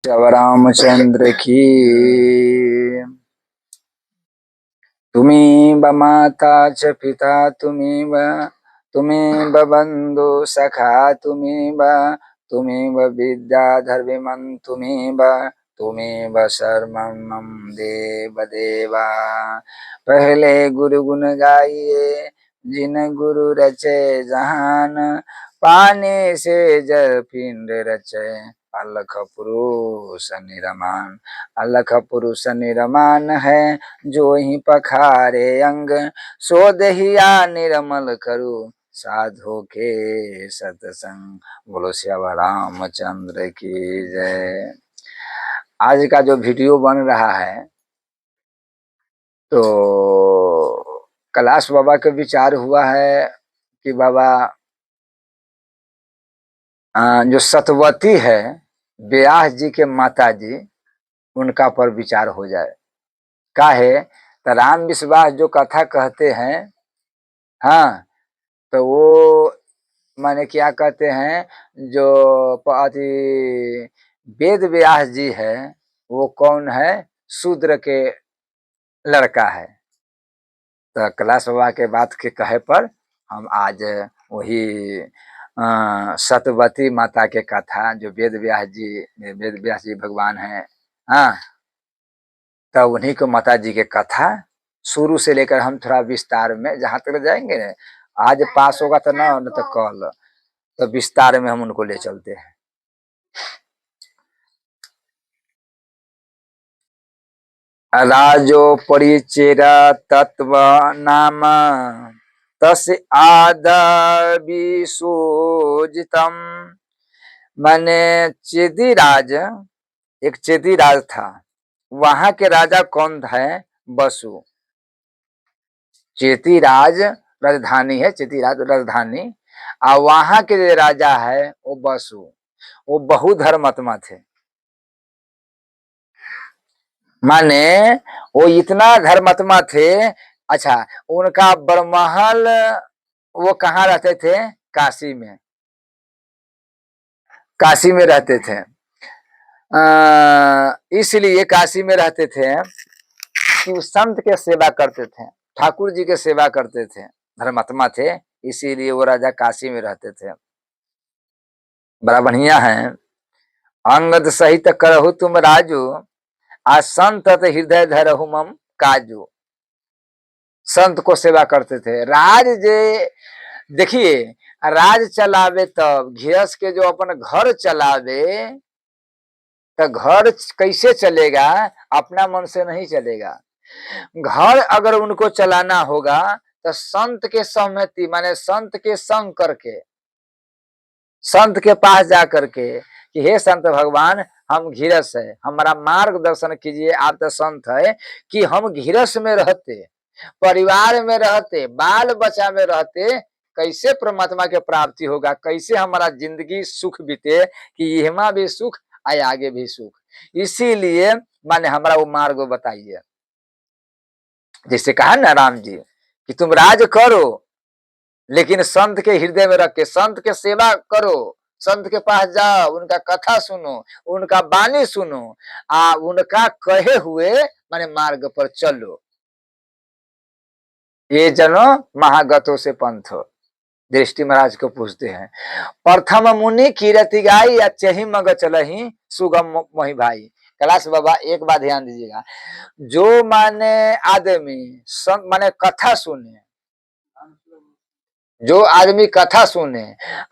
जब रामचंद्र की। तुम्हें ब माता च पिता तुम्हें ब बंधु सखा तुम्हें ब विद्याधर विमन तुम्हें ब शर्मम मम देव देवा। पहले गुरु गुण गाइए जिन गुरु रचे जहान, पाने से जर पिंड रचे अलख पुरुष निरमान। अलख पुरुष निरमान है जो ही पखारे अंग, सो दहिया निर्मल करू साधु के सत्संग। बोलो श्याम रामचंद्र की जय। आज का जो वीडियो बन रहा है तो कैलाश बाबा के विचार हुआ है कि बाबा जो सतवती है व्यास जी के माता जी, उनका पर विचार हो जाए। काहे तो राम विश्वास जो कथा कहते हैं, हाँ, तो वो माने क्या कहते हैं, जो वेद व्यास जी है वो कौन है, शूद्र के लड़का है। तो कैलाश बाबा के बात के कहे पर हम आज वही सतवती माता के कथा, जो वेद व्यास जी भगवान है, हाँ, तो उन्हीं को माता जी के कथा शुरू से लेकर हम थोड़ा विस्तार में जहां तक जाएंगे न, आज पास होगा तो न तो कल, तो विस्तार में हम उनको ले चलते हैं। राजो परिचेरा तत्व नाम तस आदविशोजितम। माने चेदीराज, एक चेदीराज था, वहां के राजा कौन है, बसु। चेतीराज राजधानी है, चेतीराज राजधानी, और वहां के जो राजा है वो बसु, वो बहुधर्मात्मा थे। माने वो इतना धर्मात्मा थे। अच्छा, उनका बरमहल वो कहाँ रहते थे, काशी में, काशी में रहते थे। इसलिए काशी में रहते थे कि वो संत के सेवा करते थे, ठाकुर जी के सेवा करते थे, धर्मात्मा थे, इसीलिए वो राजा काशी में रहते थे। बड़ा बढ़िया है। अंगद सहित करहु तुम राजू, आ संत हृदय धरहु मम काजू। संत को सेवा करते थे। राज जे देखिए, राज चलावे तब गृहस्थ के जो अपन घर चलावे, तो घर कैसे चलेगा, अपना मन से नहीं चलेगा। घर अगर उनको चलाना होगा तो संत के सहमति माने संत के संग करके, संत के पास जा करके कि हे संत भगवान, हम घिरस है, हमारा मार्गदर्शन कीजिए। आप तो संत है कि हम घिरस में रहते, परिवार में रहते, बाल बच्चा में रहते, कैसे परमात्मा के प्राप्ति होगा, कैसे हमारा जिंदगी सुख बीते, कि यहाँ भी सुख आए आगे भी सुख। इसीलिए माने हमारा वो मार्ग बताइए। जैसे कहा ना राम जी कि तुम राज करो लेकिन संत के हृदय में रख के संत के सेवा करो, संत के पास जाओ, उनका कथा सुनो, उनका वाणी सुनो, उनका कहे हुए माने मार्ग पर चलो। ये जनो महागतो से पंथ, दृष्टि महाराज को पूछते हैं। प्रथम मुनि कीरति गाई अच्छी मग चलही सुगम मोहि भाई। कैलाश बाबा एक बात ध्यान दीजिएगा, जो माने आदमी माने कथा सुने, जो आदमी कथा सुने,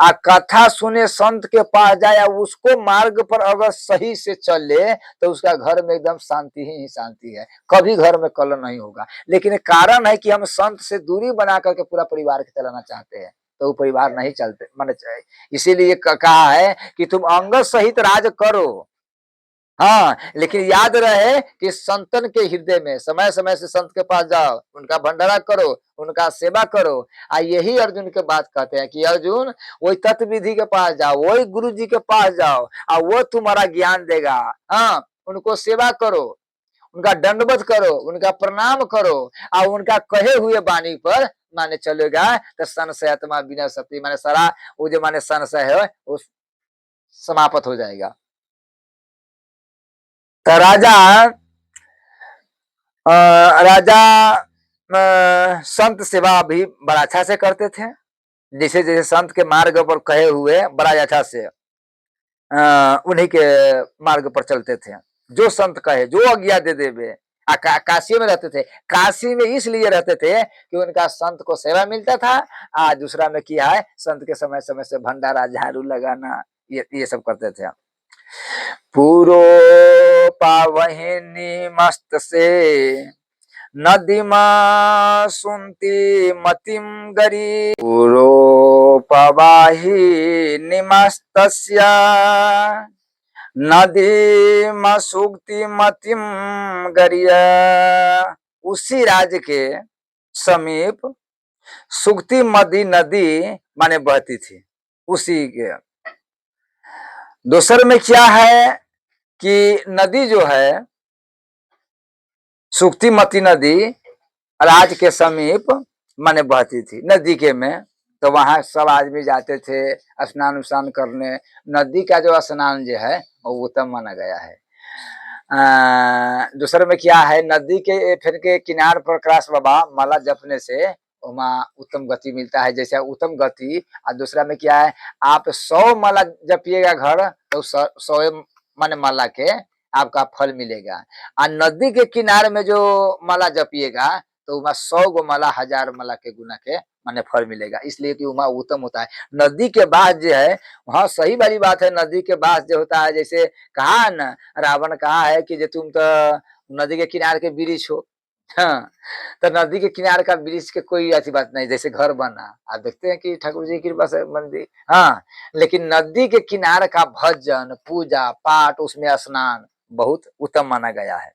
कथा सुने संत के पास जाए, उसको मार्ग पर अगर सही से चले तो उसका घर में एकदम शांति ही शांति है, कभी घर में कलह नहीं होगा। लेकिन कारण है कि हम संत से दूरी बना करके पूरा परिवार के चलाना चाहते हैं, तो वो परिवार नहीं चलते माने चाहिए। इसीलिए कहा है कि तुम अंगद सहित राज करो, हाँ, लेकिन याद रहे कि संतन के हृदय में समय समय से संत के पास जाओ, उनका भंडारा करो, उनका सेवा करो। यही अर्जुन के बात कहते हैं कि अर्जुन वही तत्व विधि के पास जाओ, वही गुरु जी के पास जाओ, और वो तुम्हारा ज्ञान देगा। हाँ, उनको सेवा करो, उनका दंडवत करो, उनका प्रणाम करो, और उनका कहे हुए वाणी पर माने चलेगा तो संशय आत्मा बिना सती माने सारा वो जो माने संशय है वो समाप्त हो जाएगा। तो राजा संत सेवा भी बड़ा अच्छा से करते थे। जैसे जैसे संत के मार्ग पर कहे हुए बड़ा अच्छा से उन्हीं के मार्ग पर चलते थे। जो संत कहे, जो आज्ञा दे देवे। काशी में रहते थे। काशी में इसलिए रहते थे कि उनका संत को सेवा मिलता था। दूसरा में किया है, संत के समय समय से भंडारा, झाड़ू लगाना, ये सब करते थे। पूरो पावहिनी मस्त से नदीमा सुनती मतिम गरी। पूरो पवाही निमस्तस्या नदी सुक्ति मतिम गरिया। उसी राज्य के समीप सुक्ति मदी नदी माने बहती थी। उसी के दूसर में क्या है कि नदी जो है सुक्तिमती नदी राज के समीप माने बहती थी। नदी के में तो वहां सब आदमी जाते थे स्नान उस्नान करने। नदी का जो स्नान जो है वो उत्तम माना गया है। दूसरे में क्या है, नदी के फिर के किनार पर क्रास बाबा माला जपने से वहाँ उत्तम गति मिलता है। जैसे उत्तम गति। और दूसरा में क्या है, आप 100 माला जपिएगा घर तो 100 माने माला के आपका फल मिलेगा। और नदी के किनारे में जो माला जपिएगा तो वहाँ 100 गो माला 1000 माला के गुना के माने फल मिलेगा। इसलिए कि वहाँ उत्तम होता है। नदी के बाद जो है वहाँ सही वाली बात है। नदी के बाद जो होता है, जैसे कहा न रावण कहा है कि जो तुम तो नदी के किनारे के वृक्ष हो। हाँ, तो नदी के किनारे का वृक्ष के कोई ऐसी बात नहीं। जैसे घर बना, आप देखते हैं कि ठाकुर जी की कृपा से मंदिर, हाँ, लेकिन नदी के किनारे का भजन, पूजा पाठ, उसमें स्नान बहुत उत्तम माना गया है।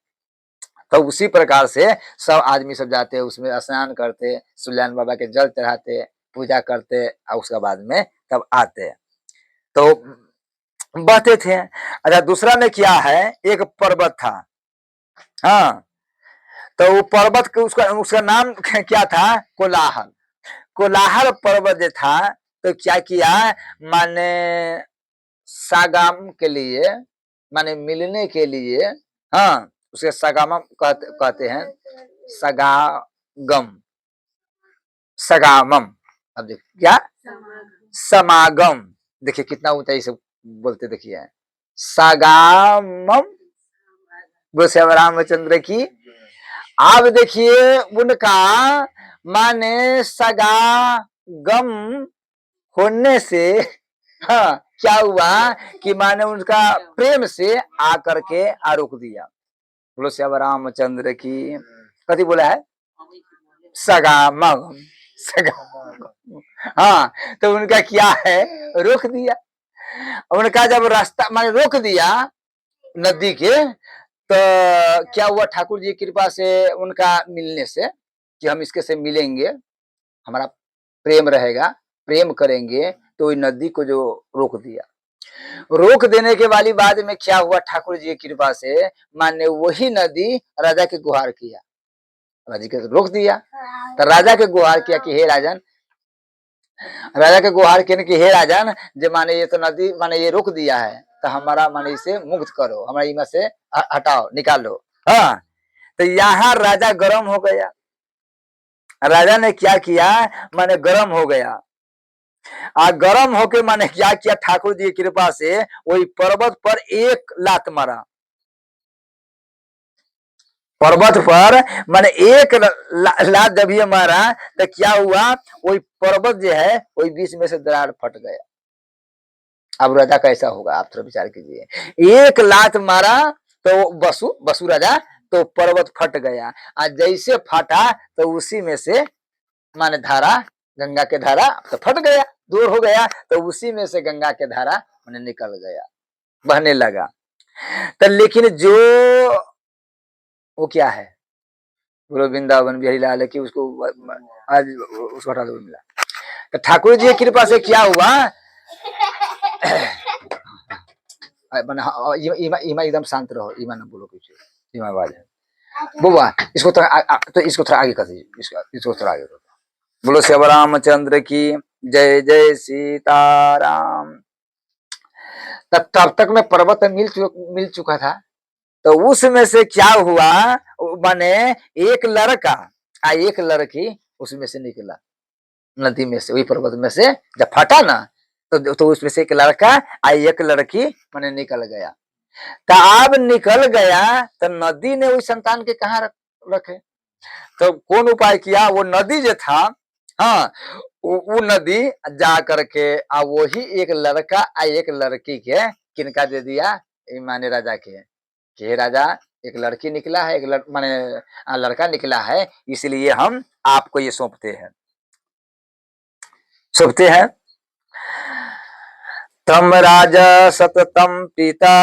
तो उसी प्रकार से सब आदमी सब जाते हैं, उसमें स्नान करते, सुल्यान बाबा के जल चढ़ाते, पूजा करते और उसके बाद में तब आते। तो बहते थे। अच्छा, दूसरा में क्या है, एक पर्वत था। हाँ, तो वो पर्वत के उसका नाम क्या था, कोलाहल। कोलाहल पर्वत जो था तो क्या किया, माने सागाम के लिए, माने मिलने के लिए, हाँ, उसे सगाम कहते हैं। सगागम, सगामम। अब देखिए क्या, समागम। देखिए कितना ऊंचाई से बोलते, देखिए सगामम। गोस्वामी रामचंद्र की। आप देखिए उनका माने सगागम होने से, हाँ, क्या हुआ कि माने उनका प्रेम से आकर के रोक दिया। बोलो श्याम रामचंद्र की। कथी बोला है, सगामम, सगामम। हाँ, तो उनका क्या है, रोक दिया। उनका जब रास्ता माने रोक दिया नदी के, तो क्या हुआ, ठाकुर जी की कृपा से उनका मिलने से, कि हम इसके से मिलेंगे, हमारा प्रेम रहेगा, प्रेम करेंगे, तो नदी को जो रोक दिया। रोक देने के वाली बाद में क्या हुआ, ठाकुर जी की कृपा से माने वही नदी राजा के गुहार किया। राजा के रोक दिया तो राजा के गुहार किया कि हे राजन, राजा के गुहार किया कि हे राजन, जो माने ये तो नदी माने ये रोक दिया है, तो हमारा माने इसे मुक्त करो, हमारा इमा से हटाओ, निकालो। हाँ, तो यहाँ राजा गर्म हो गया। राजा ने क्या किया, माने गर्म हो गया। गर्म होके माने क्या किया, ठाकुर जी की कृपा से वही पर्वत पर एक लात मारा। पर्वत पर माने एक लात जब ये मारा तो क्या हुआ, वही पर्वत जो है वही बीच में से दरार फट गया। अब राजा कैसा होगा, आप थोड़ा विचार कीजिए। एक लात मारा तो बसु राजा, तो पर्वत फट गया। आज जैसे फटा तो उसी में से माने धारा, गंगा के धारा तो फट गया, दूर हो गया, तो उसी में से गंगा के धारा माने निकल गया, बहने लगा। तो लेकिन जो वो क्या है, बोलो वृंदावन बिहारी लाल की, उसको आज उसको हटा दो मिला। तो ठाकुर जी की कृपा से क्या हुआ, इमा एकदम शांत रहो, इमा ना बोलो कुछ, इमा आवाज है बुआ, इसको तो इसको थोड़ा आगे कर दीजिए, इसको थोड़ा आगे करो। बोलो श्री रामचंद्र की जय, जय सीताराम। तब तक में पर्वत मिल चुका था। तो उसमें से क्या हुआ, माने एक लड़का एक लड़की उसमें से निकला, नदी में से, वही पर्वत में से जब फटा ना, तो उसमें से एक लड़का एक लड़की माने निकल गया। तो अब निकल गया तो नदी ने वही संतान के कहाँ रखे, तो कौन उपाय किया, वो नदी जो था, हाँ, वो नदी जा करके वही एक लड़का एक लड़की के किनका दे दिया, माने राजा के, कि राजा एक लड़की निकला है, माने लड़का निकला है, इसलिए हम आपको ये सौंपते हैं। तम राजा सततम पिता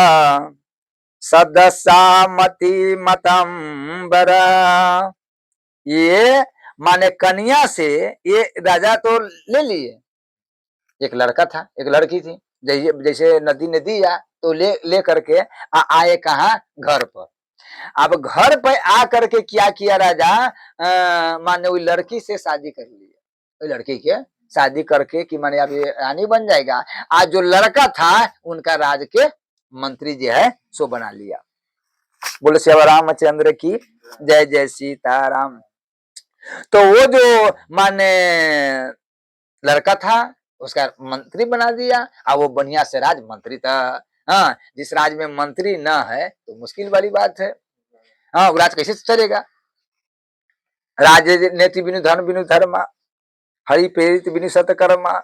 सदसामति मतम बरा। ये माने कन्या से ये राजा तो ले लिए, एक लड़का था एक लड़की थी, जैसे नदी ने दिया तो ले करके आए कहा, घर पर। अब घर पर आ करके क्या किया राजा, माने वही लड़की से शादी कर ली, वही लड़की के शादी करके कि माने अब ये रानी बन जाएगा। आज जो लड़का था उनका राज के मंत्री जो है सो बना लिया। बोले श्री रामचंद्र की जय, जय सीताराम। तो वो जो माने लड़का था उसका मंत्री बना दिया, अब वो बढ़िया से राज मंत्री था। हाँ, जिस राज में मंत्री न है तो मुश्किल वाली बात है। हाँ, वो राज कैसे चलेगा। राजनीति बिनु धर्म बिनु धर्मा, हरि प्रेरित बिनु सतकर्मा।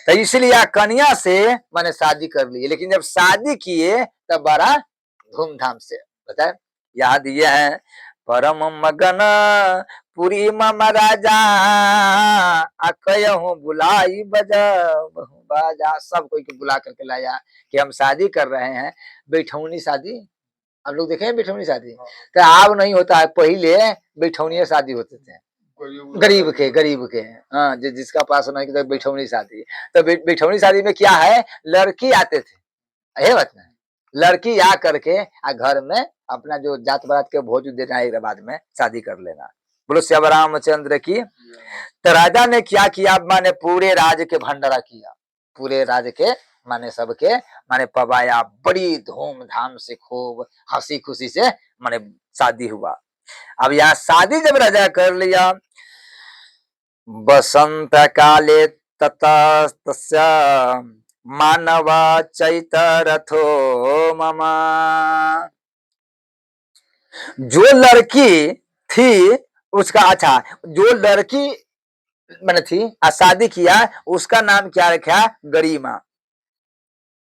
तो इसलिए कन्या से मैंने शादी कर ली, लेकिन जब शादी किए तब बड़ा धूमधाम से बताए, याद ये है, परम मगन पुरी मम राजा अकयहूँ बुलाई बजा बाजा। सब कोई को बुला करके लाया कि हम शादी कर रहे हैं, बैठौनी शादी। आप लोग देखे हैं बैठौनी शादी, तो अब नहीं होता है, पहले बैठौनी शादी होते थे, गरीब के, हाँ, जिसका पास नहीं तो बैठौनी शादी। तो बैठौनी शादी में क्या है, लड़की आते थे, ये बात ना, लड़की आ करके घर में अपना जो जात बारात के भोज देना है, बाद में शादी कर लेना। बोलो श्री रामचंद्र की। तो राजा ने क्या किया, माने पूरे राज के भंडारा किया, पूरे राज के माने सबके माने पवाया, बड़ी धूमधाम से खूब हंसी खुशी से माने शादी हुआ। अब यहाँ शादी जब राजा कर लिया, बसंत काले ततस्तस्य मानव चैतरथो ममा। जो लड़की थी उसका, अच्छा, जो लड़की मैंने थी शादी किया उसका नाम क्या रखा, गरिमा।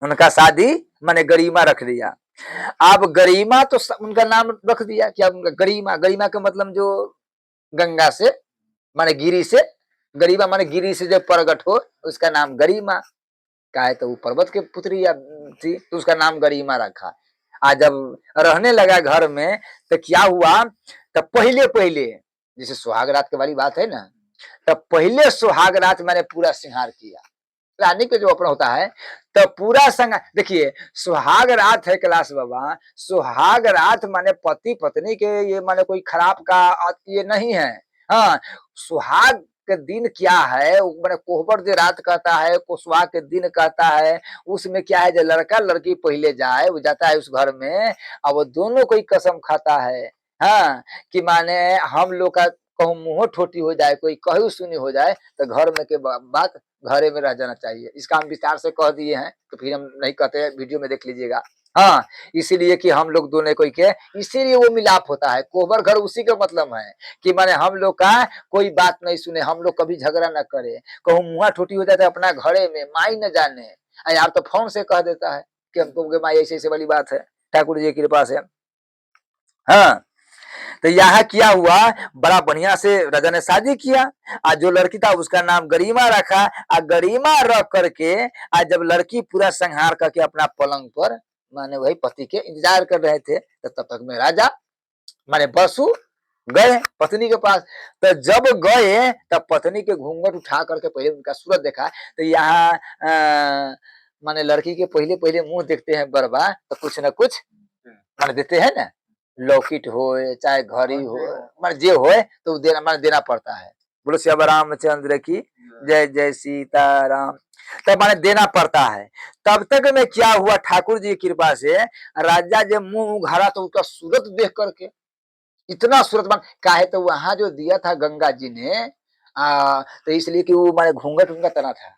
उनका शादी मैंने गरिमा रख दिया। अब गरिमा तो उनका नाम रख दिया क्या, गरिमा, गरिमा का मतलब जो गंगा से माने गिरी से, गरिमा माने गिरी से जो प्रकट हो उसका नाम गरिमा का है। तो वो पर्वत के पुत्री थी तो उसका नाम गरिमा रखा। आज जब रहने लगा घर में तो क्या हुआ, तब पहले पहले जैसे सुहाग रात के वाली बात है ना, तब पहले सुहाग रात मैंने पूरा श्रृंगार किया, रानी के जो अपना होता है तो पूरा संग। देखिए सुहाग रात है कैलाश बाबा, सुहाग रात माने पति पत्नी के, ये माने कोई खराब का ये नहीं है। हाँ, सुहाग के दिन क्या है, मैंने कोहबर जो रात कहता है, को सुहाग के दिन कहता है, उसमें क्या है, जो लड़का लड़की पहले जाए, वो जाता है उस घर में, और वो दोनों कोई कसम खाता है, हाँ, कि माने हम लोग का कहूँ मुंह ठोटी हो जाए, कोई कहू सुनी हो जाए, तो घर में के बात घरे में रह जाना चाहिए। इसका हम विस्तार से कह दिए हैं, तो फिर हम नहीं कहते, वीडियो में देख लीजिएगा। हाँ, इसीलिए कि हम लोग दोनों कोई के, इसीलिए वो मिलाप होता है। कोहबर घर उसी का मतलब है कि माने हम लोग का कोई बात नहीं सुने, हम लोग कभी झगड़ा न करे, कहूँ मुँह ठोटी हो जाता है अपना घरे में, माई न जाने। यार तो फोन से कह देता है कि हमको माई ऐसे ऐसे वाली बात है, ठाकुर जी की कृपा से। हाँ, तो यहाँ क्या हुआ, बड़ा बढ़िया से राजा ने शादी किया, आज जो लड़की था उसका नाम गरिमा रखा। गरिमा रख करके आज जब लड़की पूरा संहार करके अपना पलंग पर माने वही पति के इंतजार कर रहे थे, तो तब तक में राजा माने बसु गए पत्नी के पास। तो जब गए तब पत्नी के घूंघट उठा करके पहले उनका सूरत देखा। तो यहाँ माने लड़की के पहले पहले मुंह देखते हैं बरबा, तो कुछ न कुछ माने देते हैं ना, लॉकेट हो चाहे घड़ी हो, माने जे हो तो देना माने देना पड़ता है। बोलो श्याम रामचंद्र की जय जय सीताराम। तब माने देना पड़ता है। तब तक में क्या हुआ, ठाकुर जी की कृपा से राजा जब मुंह उघाड़ा तो उसका सूरत देख करके इतना सूरतमान काहे, तो वहां जो दिया था गंगा जी ने तो इसलिए कि वो माने घूंघट उनका तना था,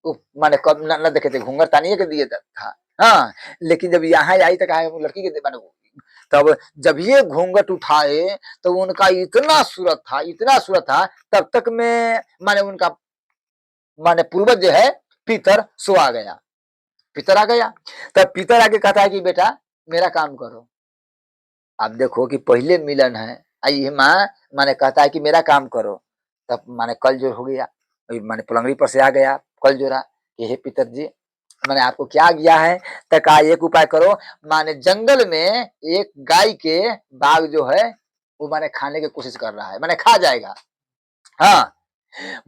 वो माने कब न देखे थे, घूंघट तानिए के दिए था। हाँ, लेकिन जब यहाँ आई तो कहा लड़की के माने, तब जब ये घूंघट उठाए तो उनका इतना सूरत था, इतना सूरत था। तब तक में माने उनका माने पूर्वज जो है पितर सो आ गया, पितर आ गया। तब पितर आके कहता है कि बेटा मेरा काम करो। आप देखो कि पहले मिलन है, आई माँ माने कहता है कि मेरा काम करो। तब माने कल जोर हो गया, माने पलंगड़ी पर से आ गया कल जोरा कि हे पितर जी मैंने आपको क्या किया है। तो कहा एक उपाय करो, माने जंगल में एक गाय के बाघ जो है वो माने खाने की कोशिश कर रहा है, माने खा जाएगा। हाँ,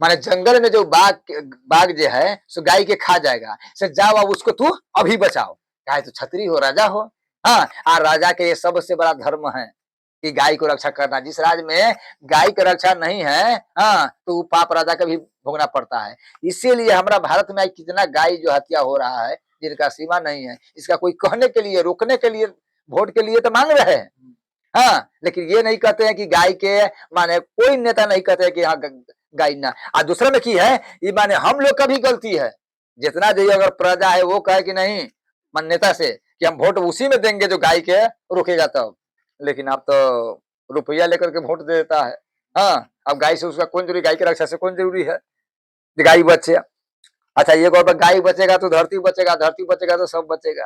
माने जंगल में जो बाघ बाघ जो है सो गाय के खा जाएगा, से जाओ अब उसको तू अभी बचाओ। चाहे तो छत्री हो राजा हो। हाँ, और राजा के ये सबसे बड़ा धर्म है कि गाय को रक्षा करना। जिस राज में गाय की रक्षा नहीं है, हाँ, तो वो पाप राजा का भी भोगना पड़ता है। इसीलिए हमारा भारत में कितना गाय जो हत्या हो रहा है जिनका सीमा नहीं है, इसका कोई कहने के लिए रोकने के लिए वोट के लिए तो मांग रहे हैं। हाँ, लेकिन ये नहीं कहते हैं कि गाय के माने कोई नेता नहीं कहते हैं कि हाँ गाय ना। और दूसरा में की है ये माने हम लोग का भी गलती है। जितना जो अगर प्रजा है वो कहे कि नहीं मान नेता से कि हम वोट उसी में देंगे जो गाय के रोकेगा तब, लेकिन आप तो रुपया लेकर के वोट दे देता है। हाँ, अब गाय से उसका कौन जरूरी, गाय की रक्षा से कौन जरूरी है गाय बचे। अच्छा ये कहो गाय बचेगा तो धरती बचेगा, धरती बचेगा तो सब बचेगा।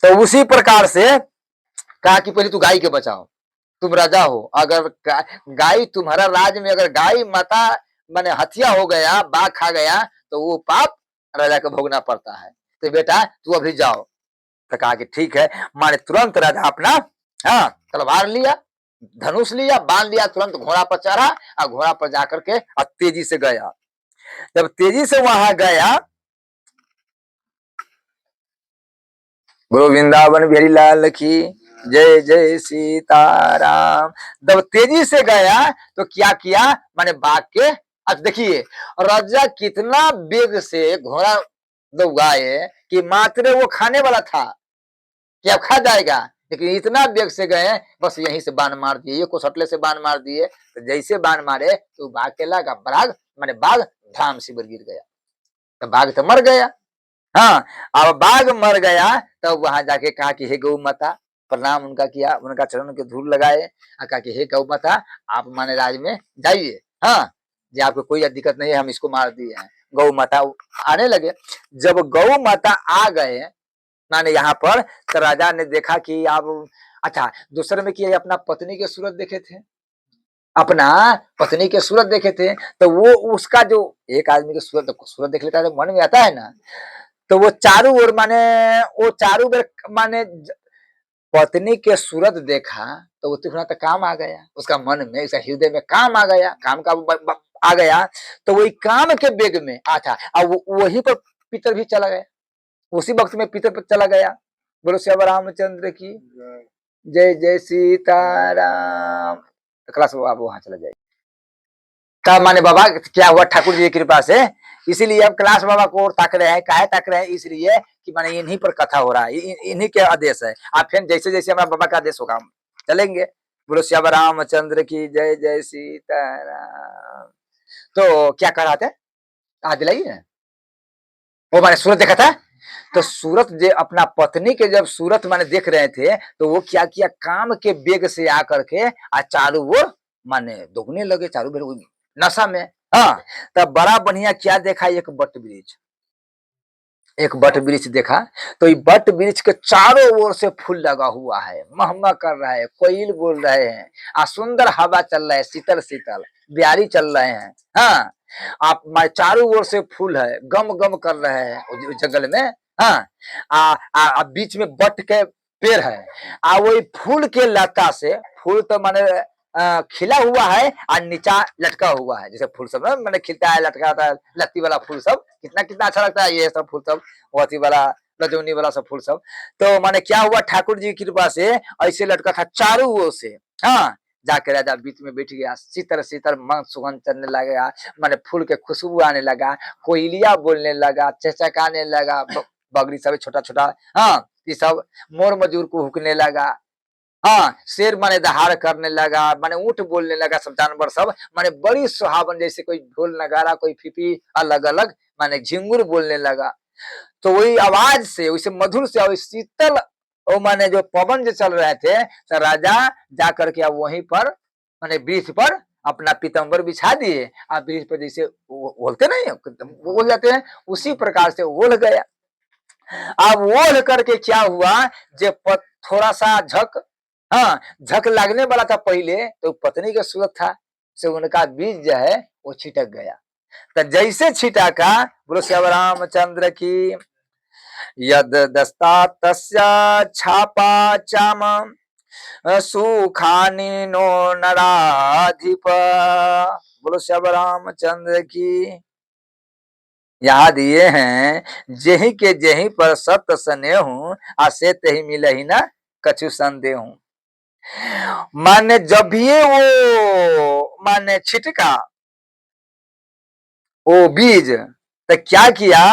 तो उसी प्रकार से कहा कि पहले तू गाय के बचाओ, तुम राजा हो। अगर गाय तुम्हारा राज में अगर गाय माता माने हत्या हो गया, बाघ खा गया तो वो पाप राजा को भोगना पड़ता है। तो बेटा तू अभी जाओ। तो कहा कि ठीक है। माने तुरंत राजा अपना हाँ तलवार लिया, धनुष लिया, बांध लिया, तुरंत घोड़ा पर चढ़ा और घोड़ा पर जाकर के तेजी से गया। जब तेजी से वहां गया, गुरु वृंदावन बिहारी लाल की जय जय सीताराम। जब तेजी से गया तो क्या किया, माने बाघ के अब देखिए राजा कितना वेग से घोड़ा दौड़ाए कि मात्र वो खाने वाला था कि अब खा जाएगा, लेकिन इतना वेग से गए बस यहीं से बाण मार दिए, ये कोसटले से बाण मार दिए। तो जैसे बाण मारे तो बाघ के लगा, बाघ माने बाघ धाम से गिर गया। तो बाघ तो मर गया। हाँ, अब बाघ मर गया तब वहां जाके कहा कि हे गौ माता, प्रणाम उनका किया, उनका चरण के धूल लगाए और कहा कि हे गौ माता आप माने राज में जाइए। हाँ, जी आपको कोई दिक्कत नहीं है, हम इसको मार दिए हैं। गौ माता आने लगे। जब गौ माता आ गए माने यहाँ पर तो राजा ने देखा कि अब अच्छा दूसरे में कि अपना पत्नी के सूरत देखे थे, अपना पत्नी के सूरत देखे थे। तो वो उसका जो एक आदमी के सूरत देख लेता है तो मन में आता है ना, तो वो चारों ओर माने वो चारों ओर माने पत्नी के सूरत देखा तो वो तुरंत काम आ गया उसका मन में, उसका हृदय में काम आ गया, काम का आ गया। तो वही काम के बेग में अच्छा अब वही पर पितर भी चला गया, उसी वक्त में पितर पर चला गया। बोलो श्याम रामचंद्र की जय जय सीताराम। क्लास आप वहां चला जाए। तब माने बाबा क्या हुआ ठाकुर जी की कृपा से, इसीलिए अब कैलाश बाबा को ताक रहे हैं। काहे ताक रहे हैं, इसलिए कि माने इन्हीं पर कथा हो रहा है, इन्हीं के आदेश है। आप फिर जैसे जैसे हमारा बाबा का आदेश होगा हम चलेंगे। बोलो श्याम रामचंद्र की जय जय सीताराम। तो क्या कर रहा था कहा दिलाइए ना, वो मैंने सूरत देखा था। तो सूरत जो अपना पत्नी के जब सूरत माने देख रहे थे तो वो क्या किया, काम के बेग से आकर के चारों ओर माने दोगने लगे, चारों ओर नशा में। हाँ, तब बड़ा बढ़िया क्या देखा, एक बट वृक्ष, एक बट वृक्ष देखा। तो ये बट वृक्ष के चारों ओर से फूल लगा हुआ है, महमा कर रहा है, कोयल बोल रहे हैं, सुंदर हवा चल रहा है, शीतल शीतल ब्यारी चल रहे हैं। हाँ, आप चारों ओर से फूल है, गम गम कर रहे हैं जंगल में। हाँ, बीच में बट के पेड़ है, वही फूल के लता से, फूल तो माने खिला हुआ है और नीचा लटका हुआ है, जैसे फूल सब ना मैंने खिलता है लटका होता है, लत्ती वाला फूल सब कितना कितना अच्छा लगता है, ये सब फूल सब वती वाला रजौनी वाला सब फूल सब। तो माने क्या हुआ ठाकुर जी की कृपा से ऐसे लटका था चारों ओर से। हाँ, जाके राजा बीच में बैठ गया, शीतल शीतल मन सुगंध चलने लगा, माने फूल के खुशबू आने लगा, कोयलिया बोलने लगा, चहचहाने लगा, बगड़ी सब छोटा छोटा, हाँ ये सब मोर मजूर को हुकने लगा, हाँ शेर माने दहाड़ करने लगा, माने ऊंट बोलने लगा, सब जानवर सब माने बड़ी सुहावन, जैसे कोई ढोल नगारा, कोई फीफी अलग अलग माने झिंगुर बोलने लगा। तो वही आवाज से, वैसे मधुर से और शीतल, वो माने जो पवन जो चल रहे थे, तो राजा जा करके वहीं पर माने वृक्ष पर अपना पीतम्बर बिछा दिए, और वृक्ष पर जैसे बोलते नहीं बोल जाते हैं, उसी प्रकार से ओढ़ गया। अब ओढ़ करके क्या हुआ, जो थोड़ा सा झक, हाँ झक लगने वाला था पहले, तो पत्नी का सूरत था, से उनका बीज जो है वो छिटक गया। तो जैसे छिटाका, बोलो श्याम रामचंद्र की, यद दस्ता तस्या छापा चाम सुखानी नो नराधिप। बोलो श्याम रामचंद्र की। यहाँ दिए हैं, जेहि के जेहि पर सत्य स्नेहु, आसे तही मिले ही ना कछु संदेह। माने जब भी वो माने छिटका वो बीज, तो क्या किया,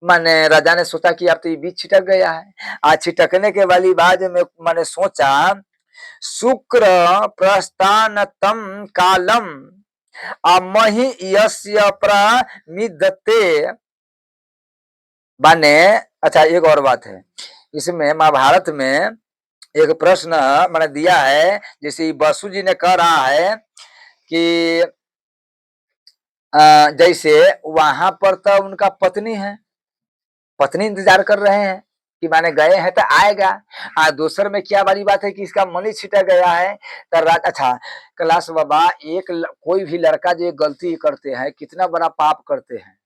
माने राजा ने सोचा कि अब तो ये बीज छिटक गया है। आज छिटकने के वाली बात में मैंने सोचा, शुक्र प्रस्थान तम कालम अमहि यस्य प्रमिदते। माने अच्छा एक और बात है, इसमें महाभारत में एक प्रश्न मैंने दिया है, जैसे बसु जी ने कह रहा है कि जैसे वहां पर तो उनका पत्नी है, पत्नी इंतजार कर रहे हैं कि माने गए हैं तो आएगा। दूसर में क्या बड़ी बात है कि इसका मनी छिटा गया है। तो अच्छा कैलाश बाबा, कोई भी लड़का जो गलती करते हैं, कितना बड़ा पाप करते हैं।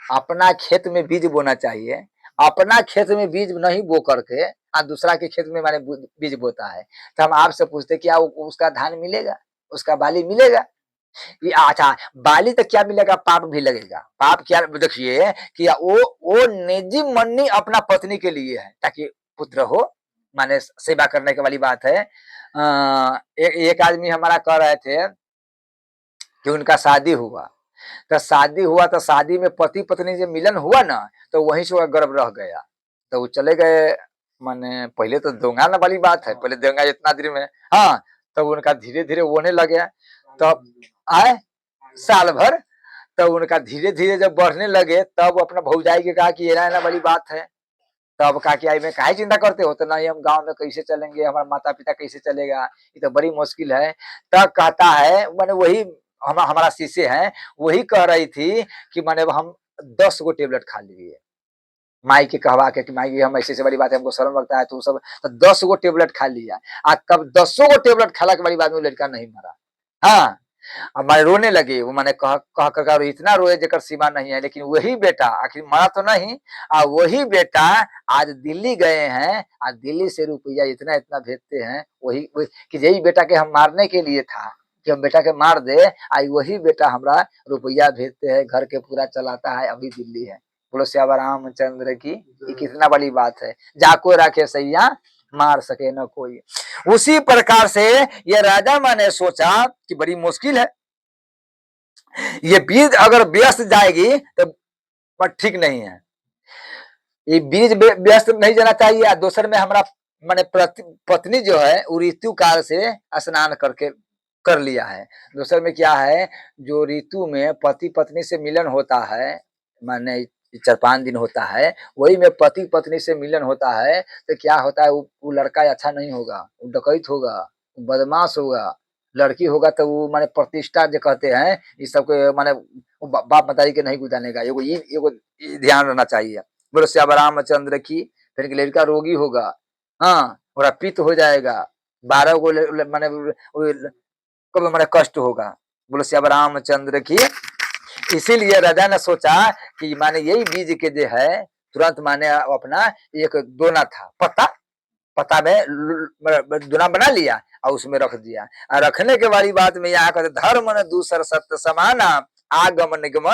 अपना खेत में बीज बोना चाहिए, अपना खेत में बीज नहीं बो करके दूसरा के खेत में माने बीज बोता है। तो हम आपसे पूछते क्या उसका धान मिलेगा, उसका बाली मिलेगा? ये अच्छा बाली तो क्या मिलेगा, पाप भी लगेगा। पाप क्या, देखिए कि वो निजी मन्नी अपना पत्नी के लिए है, ताकि पुत्र हो, माने सेवा करने के वाली बात है। एक आदमी हमारा कह रहे थे कि उनका शादी हुआ, तो शादी हुआ तो शादी में पति पत्नी से मिलन हुआ ना, तो वहीं से गर्भ रह गया, तो वो चले गए। माने पहले तो दोंगा वाली बात है, पहले दोंगा इतना देर में, हाँ तब उनका धीरे धीरे होने लगे, तब आए साल भर, तब उनका धीरे धीरे जब बढ़ने लगे, तब अपना भौजाई के कहा कि ये ना वाली बात है। तब कहा कि आई मैं काहे चिंता करते हो, तो नहीं हम गांव में कैसे चलेंगे, हमारा माता पिता कैसे चलेगा, ये तो बड़ी मुश्किल है। तब कहता है, मैंने वही हमारा शिष्य है, वही कह रही थी कि मैंने हम 10 गो टेबलेट खा लिए, माई के कहवा के कि माई हम ऐसे बड़ी बात है, हमको शर्म लगता है, तो सब तो 10 गो टेबलेट खा लिया। तब 10 गो टेबलेट खाला के बड़ी बात में लड़का नहीं मरा। हाँ अब माने रोने लगे, वो माने कह कर इतना रोए जेकर सीमा नहीं है। लेकिन वही बेटा आखिर मरा तो नहीं, वही बेटा आज दिल्ली गए हैं, आज दिल्ली से रुपया इतना इतना भेजते हैं, वही कि यही बेटा के हम मारने के लिए था कि हम बेटा के मार दे, आई वही बेटा हमरा रुपया भेजते हैं, घर के पूरा चलाता है, अभी दिल्ली है। बोलो श्याम रामचंद्र की। ये कितना बड़ी बात है, जाको रखे सैया मार सके न कोई। उसी प्रकार से ये राजा मैंने सोचा कि बड़ी मुश्किल है, ये बीज अगर व्यस्त जाएगी तो पर ठीक नहीं है, ये बीज व्यस्त नहीं जाना चाहिए। दूसर में हमारा मैंने पत्नी जो है वो ऋतु काल से स्नान करके कर लिया है। दूसर में क्या है, जो ऋतु में पति पत्नी से मिलन होता है, माने 4-5 दिन होता है, वही में पति पत्नी से मिलन होता है, तो क्या होता है, वो लड़का अच्छा नहीं होगा, वो डकैत होगा, बदमाश होगा। लड़की होगा तो वो माने प्रतिष्ठा जो कहते हैं, इस सबके माने बाप मतारी के नहीं गुजारेगा। एगो ध्यान रहना चाहिए। बोलो श्याम रामचंद्र की। फिर लड़का रोगी होगा, हाँ और पित्त हो जाएगा, 12 गो माने कब माने कष्ट होगा। बोलो श्याम रामचंद्र की। इसीलिए राजा ने सोचा कि माने यही बीज के जो है तुरंत माने अपना एक दोना था पत्ता, पत्ता में दोना बना लिया और उसमें रख दिया। और रखने के वाली बात में यहाँ कहते धर्म न दूसर सत्य समाना आगम निगम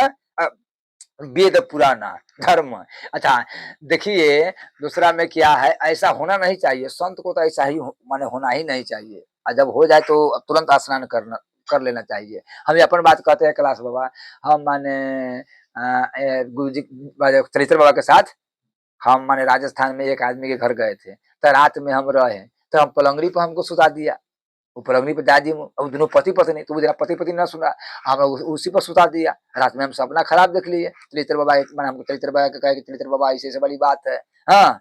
वेद पुराना धर्म। अच्छा देखिए दूसरा में क्या है, ऐसा होना नहीं चाहिए, संत को तो ऐसा ही माने होना ही नहीं चाहिए। और जब हो जाए तो तुरंत स्नान कर लेना चाहिए। हम अपन बात कहते हैं कैलाश बाबा, हम माने गुरु जी चरित्र बाबा के साथ हम माने राजस्थान में एक आदमी के घर गए थे, तो रात में हम रहे, तो हम पलंगड़ी पर हमको सुता दिया, वो पलंगड़ी पे दादी दोनों पति पत्नी, तो वो पति पत्नी न सुना, हम उसी पर सुता दिया। रात में हम सपना खराब देख लिए। चरित्र बाबा हमको चरित्र बाबा के कहे कि चरित्र बाबा ऐसे ऐसे बड़ी बात है। हाँ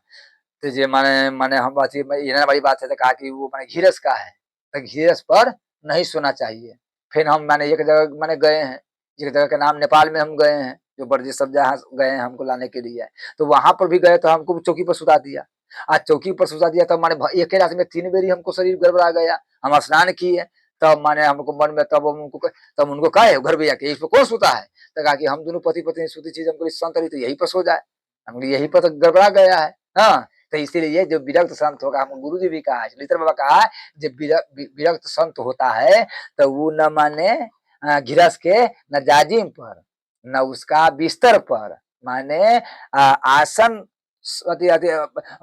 तो ये माने माने हम बात ये बड़ी बात है, तो कहा कि वो माने घीरस का है, तो घीरस पर नहीं सोना चाहिए। फिर हम माने एक जगह माने गए हैं, एक जगह का नाम नेपाल में हम गए हैं, जो बर्जी सब जहाँ गए हैं हमको लाने के लिए, तो वहां पर भी गए तो हमको चौकी पर सुता दिया। आज चौकी पर सुता दिया तो माने एक ही रात में 3 बेरी हमको शरीर गड़बड़ा गया। हम स्नान किए तब माने हमको मन में तब उनको कहे घर भैया के इस पर कौन सुता है, तो कहा कि हम दोनों पति पत्नी सूती चीज हमको संत रही तो यही पर सो जाए, हम यही पर तो गड़बड़ा गया है। हाँ तो इसीलिए जो विरक्त संत होगा, हम गुरु जी भी कहा है, चरित्र बाबा कहा जब विरक्त संत होता है तो वो न माने घिरस के न जाजिम पर न उसका बिस्तर पर माने आसन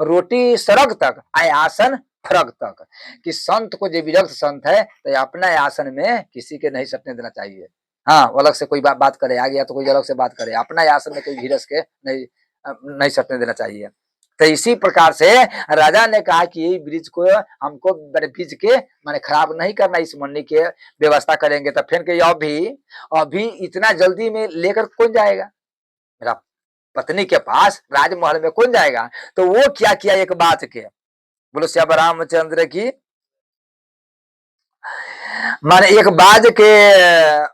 रोटी सड़क तक आए आसन फरक तक, कि संत को जो विरक्त संत है तो अपना आसन में किसी के नहीं सटने देना चाहिए। हाँ अलग से कोई बात करे आ गया तो कोई अलग से बात करे, अपना आसन में कोई घिरस के नहीं सटने देना चाहिए। तो इसी प्रकार से राजा ने कहा कि यही ब्रिज को हमको ब्रिज के माने खराब नहीं करना, इस मंडी के व्यवस्था करेंगे। तो फिर के अभी इतना जल्दी में लेकर कौन जाएगा, मेरा पत्नी के पास राजमहल में कौन जाएगा। तो वो क्या किया, एक बात के बोलो श्याम रामचंद्र की, माने एक बाज के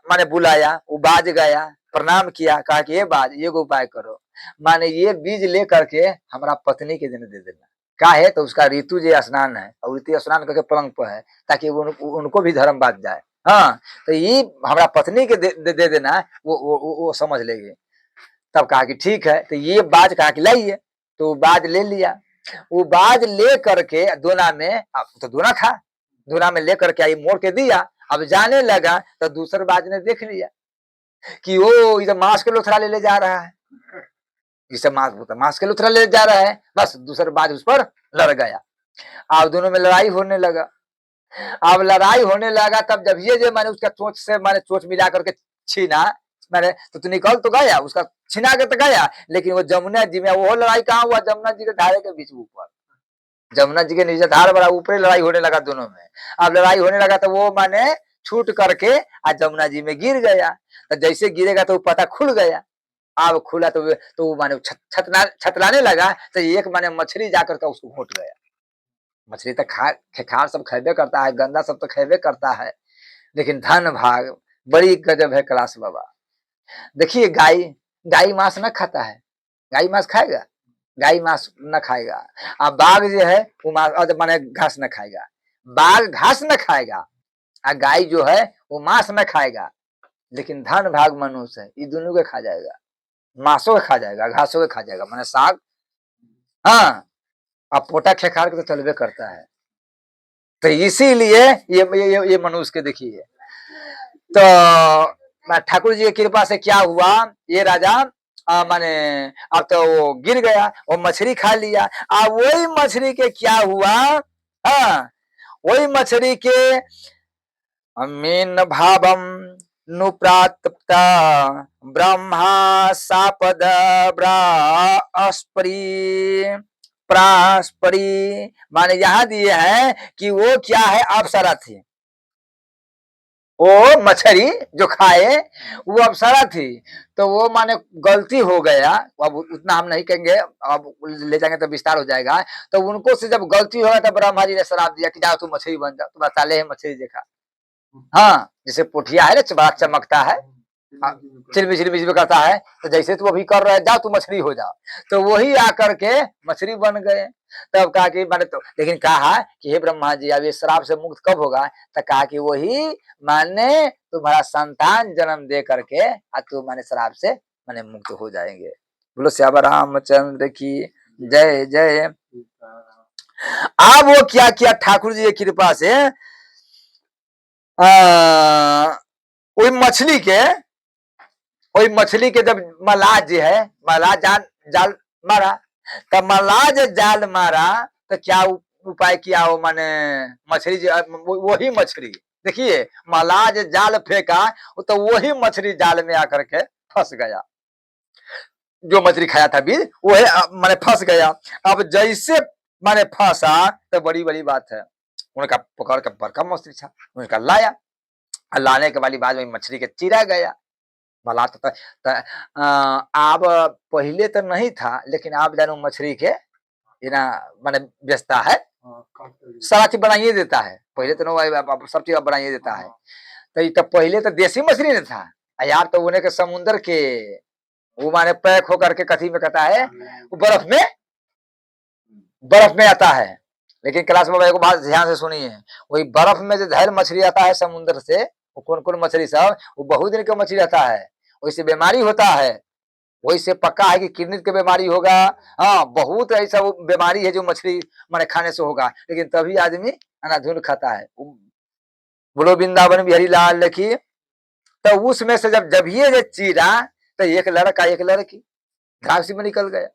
माने बुलाया, वो बाज गया, प्रणाम किया, कहा कि ये बाज ये उपाय करो, माने ये बीज ले करके हमारा पत्नी के दिन दे देना। क्या है तो उसका ऋतु जो स्नान है और ऋतु स्नान करके पलंग पर है, ताकि उनको भी धर्म बात जाए। हाँ तो ये हमारा पत्नी के दे देना, वो समझ लेगी। तब कहा कि ठीक है, तो ये बाज कहा कि लाइए, तो बाज ले लिया। वो बाज ले करके दोना में तो दोना था, दोना में लेकर के आई मोड़ के दिया। अब जाने लगा तो दूसरे बाज ने देख लिया कि वो इधर मांस के लोथड़ा ले जा रहा है, इसे मांस के लोथड़ा ले जा रहा है। बस दूसरे बाज उस पर लड़ गया। अब दोनों में लड़ाई होने लगा। अब लड़ाई होने लगा तब जब ये मैंने उसका चोंच से मैंने चोंच मिला करके छीना, मैंने तो निकल तो गया, उसका छिना के तो गया, लेकिन वो जमुना जी में वो लड़ाई कहाँ हुआ, जमुना जी के धारे के बीच ऊपर, जमुना जी के नीचे धार बड़ा ऊपर लड़ाई होने लगा दोनों में। अब लड़ाई होने लगा तो वो माने छूट करके आज जमुना जी में गिर गया। तो जैसे गिरेगा तो पता खुल गया। अब खुला तो माने छतलाने लगा, तो एक माने मछली जाकर के उसको घोट गया। मछली तो खेखार सब खेबे करता है, गंदा सब तो खेबे करता है, लेकिन धन भाग बड़ी गजब है कैलाश बाबा। देखिए गाय गाय मांस न खाता है, गाय मांस खाएगा, गाय मांस न खाएगा। अब बाघ जो है वो मांस माने घास न खाएगा, बाघ घास न खाएगा, और गाय जो है वो मांस न खाएगा। लेकिन धन भाग मनुष्य है, ये दोनों के खा जाएगा, मांसों के खा जाएगा, घासों के खा जाएगा, माने साग। हाँ अब पोटा खेखार के तो चलबे करता है। तो इसीलिए ये मनुष्य के देखिए। तो ठाकुर जी की कृपा से क्या हुआ, ये राजा माने अब तो वो गिर गया, वो मछली खा लिया। अब वही मछली के क्या हुआ, हाँ वही मछली के मीन भावम नुप्राप्त ब्रह्मा सापद ब्रास्परी प्रास्परी, माने यहाँ दिए हैं कि वो क्या है, अप्सरा थी। वो मछली जो खाए वो अप्सरा थी, तो वो माने गलती हो गया। अब उतना हम नहीं कहेंगे, अब ले जाएंगे तो विस्तार हो जाएगा। तो उनको से जब गलती हो गया तो ब्रह्मा जी ने श्राप दिया कि जाओ तुम मछली बन जाओ, तुम साले है मछली देखा। हाँ जैसे पोठिया है ना, बड़ा चमकता है, चिलमी चिलमी करता है, तो जैसे तू अभी कर रहा है जाओ तू मछली हो जाओ, तो वही आकर के मछली बन गए। तब कहा कि माने तो, लेकिन कहा कि हे ब्रह्मा जी अब ये श्राप से मुक्त कब होगा, तो कहा कि वही माने तुम्हारा संतान जन्म दे करके तू माने श्राप से माने मुक्त हो जाएंगे। बोलो श्याम रामचंद्र की जय जय। अब वो क्या किया ठाकुर जी की कृपा से, वही मछली के वही मछली के जब मलाह जो है, मलाह जाल जाल मारा, तब मलाह जो जाल मारा तो क्या उपाय किया हो, माने मछली वही मछली, देखिए मलाह जो जाल फेंका तो वही मछली जाल में आकर के फंस गया, जो मछली खाया था बीज वही माने फंस गया। अब जैसे माने फंसा तो बड़ी बड़ी बात है, उनका पकड़ कर बड़का मछली था, उनका लाया, लाने के वाली बात में मछली के चिरा गया। भला तो अब पहले तो नहीं था, लेकिन आप जानो मछली के ना माने बेचता है, सारा चीज बनाइए देता है, पहले तो सब चीज बनाइए देता है। तो पहले तो देसी मछली नहीं था, यार तो उन्हें के समुद्र के वो माने पैक होकर के कथी में कहता है, वो बर्फ में आता है। लेकिन क्लास में एक बात ध्यान से सुनिए, वही बर्फ में जो जहर मछली आता है समुद्र से, वो कौन कौन मछली सब, वो बहुत दिन का मछली रहता है, वैसे बीमारी होता है, वैसे पक्का है कि किडनी की बीमारी होगा। हाँ, बहुत ऐसा बीमारी है जो मछली माने खाने से होगा, लेकिन तभी आदमी अनाधुन खाता है। बोलो वृंदावन बिहारी लाल की। तो उसमें से जब ये चीरा तो एक लड़का एक लड़की घासी में निकल गया।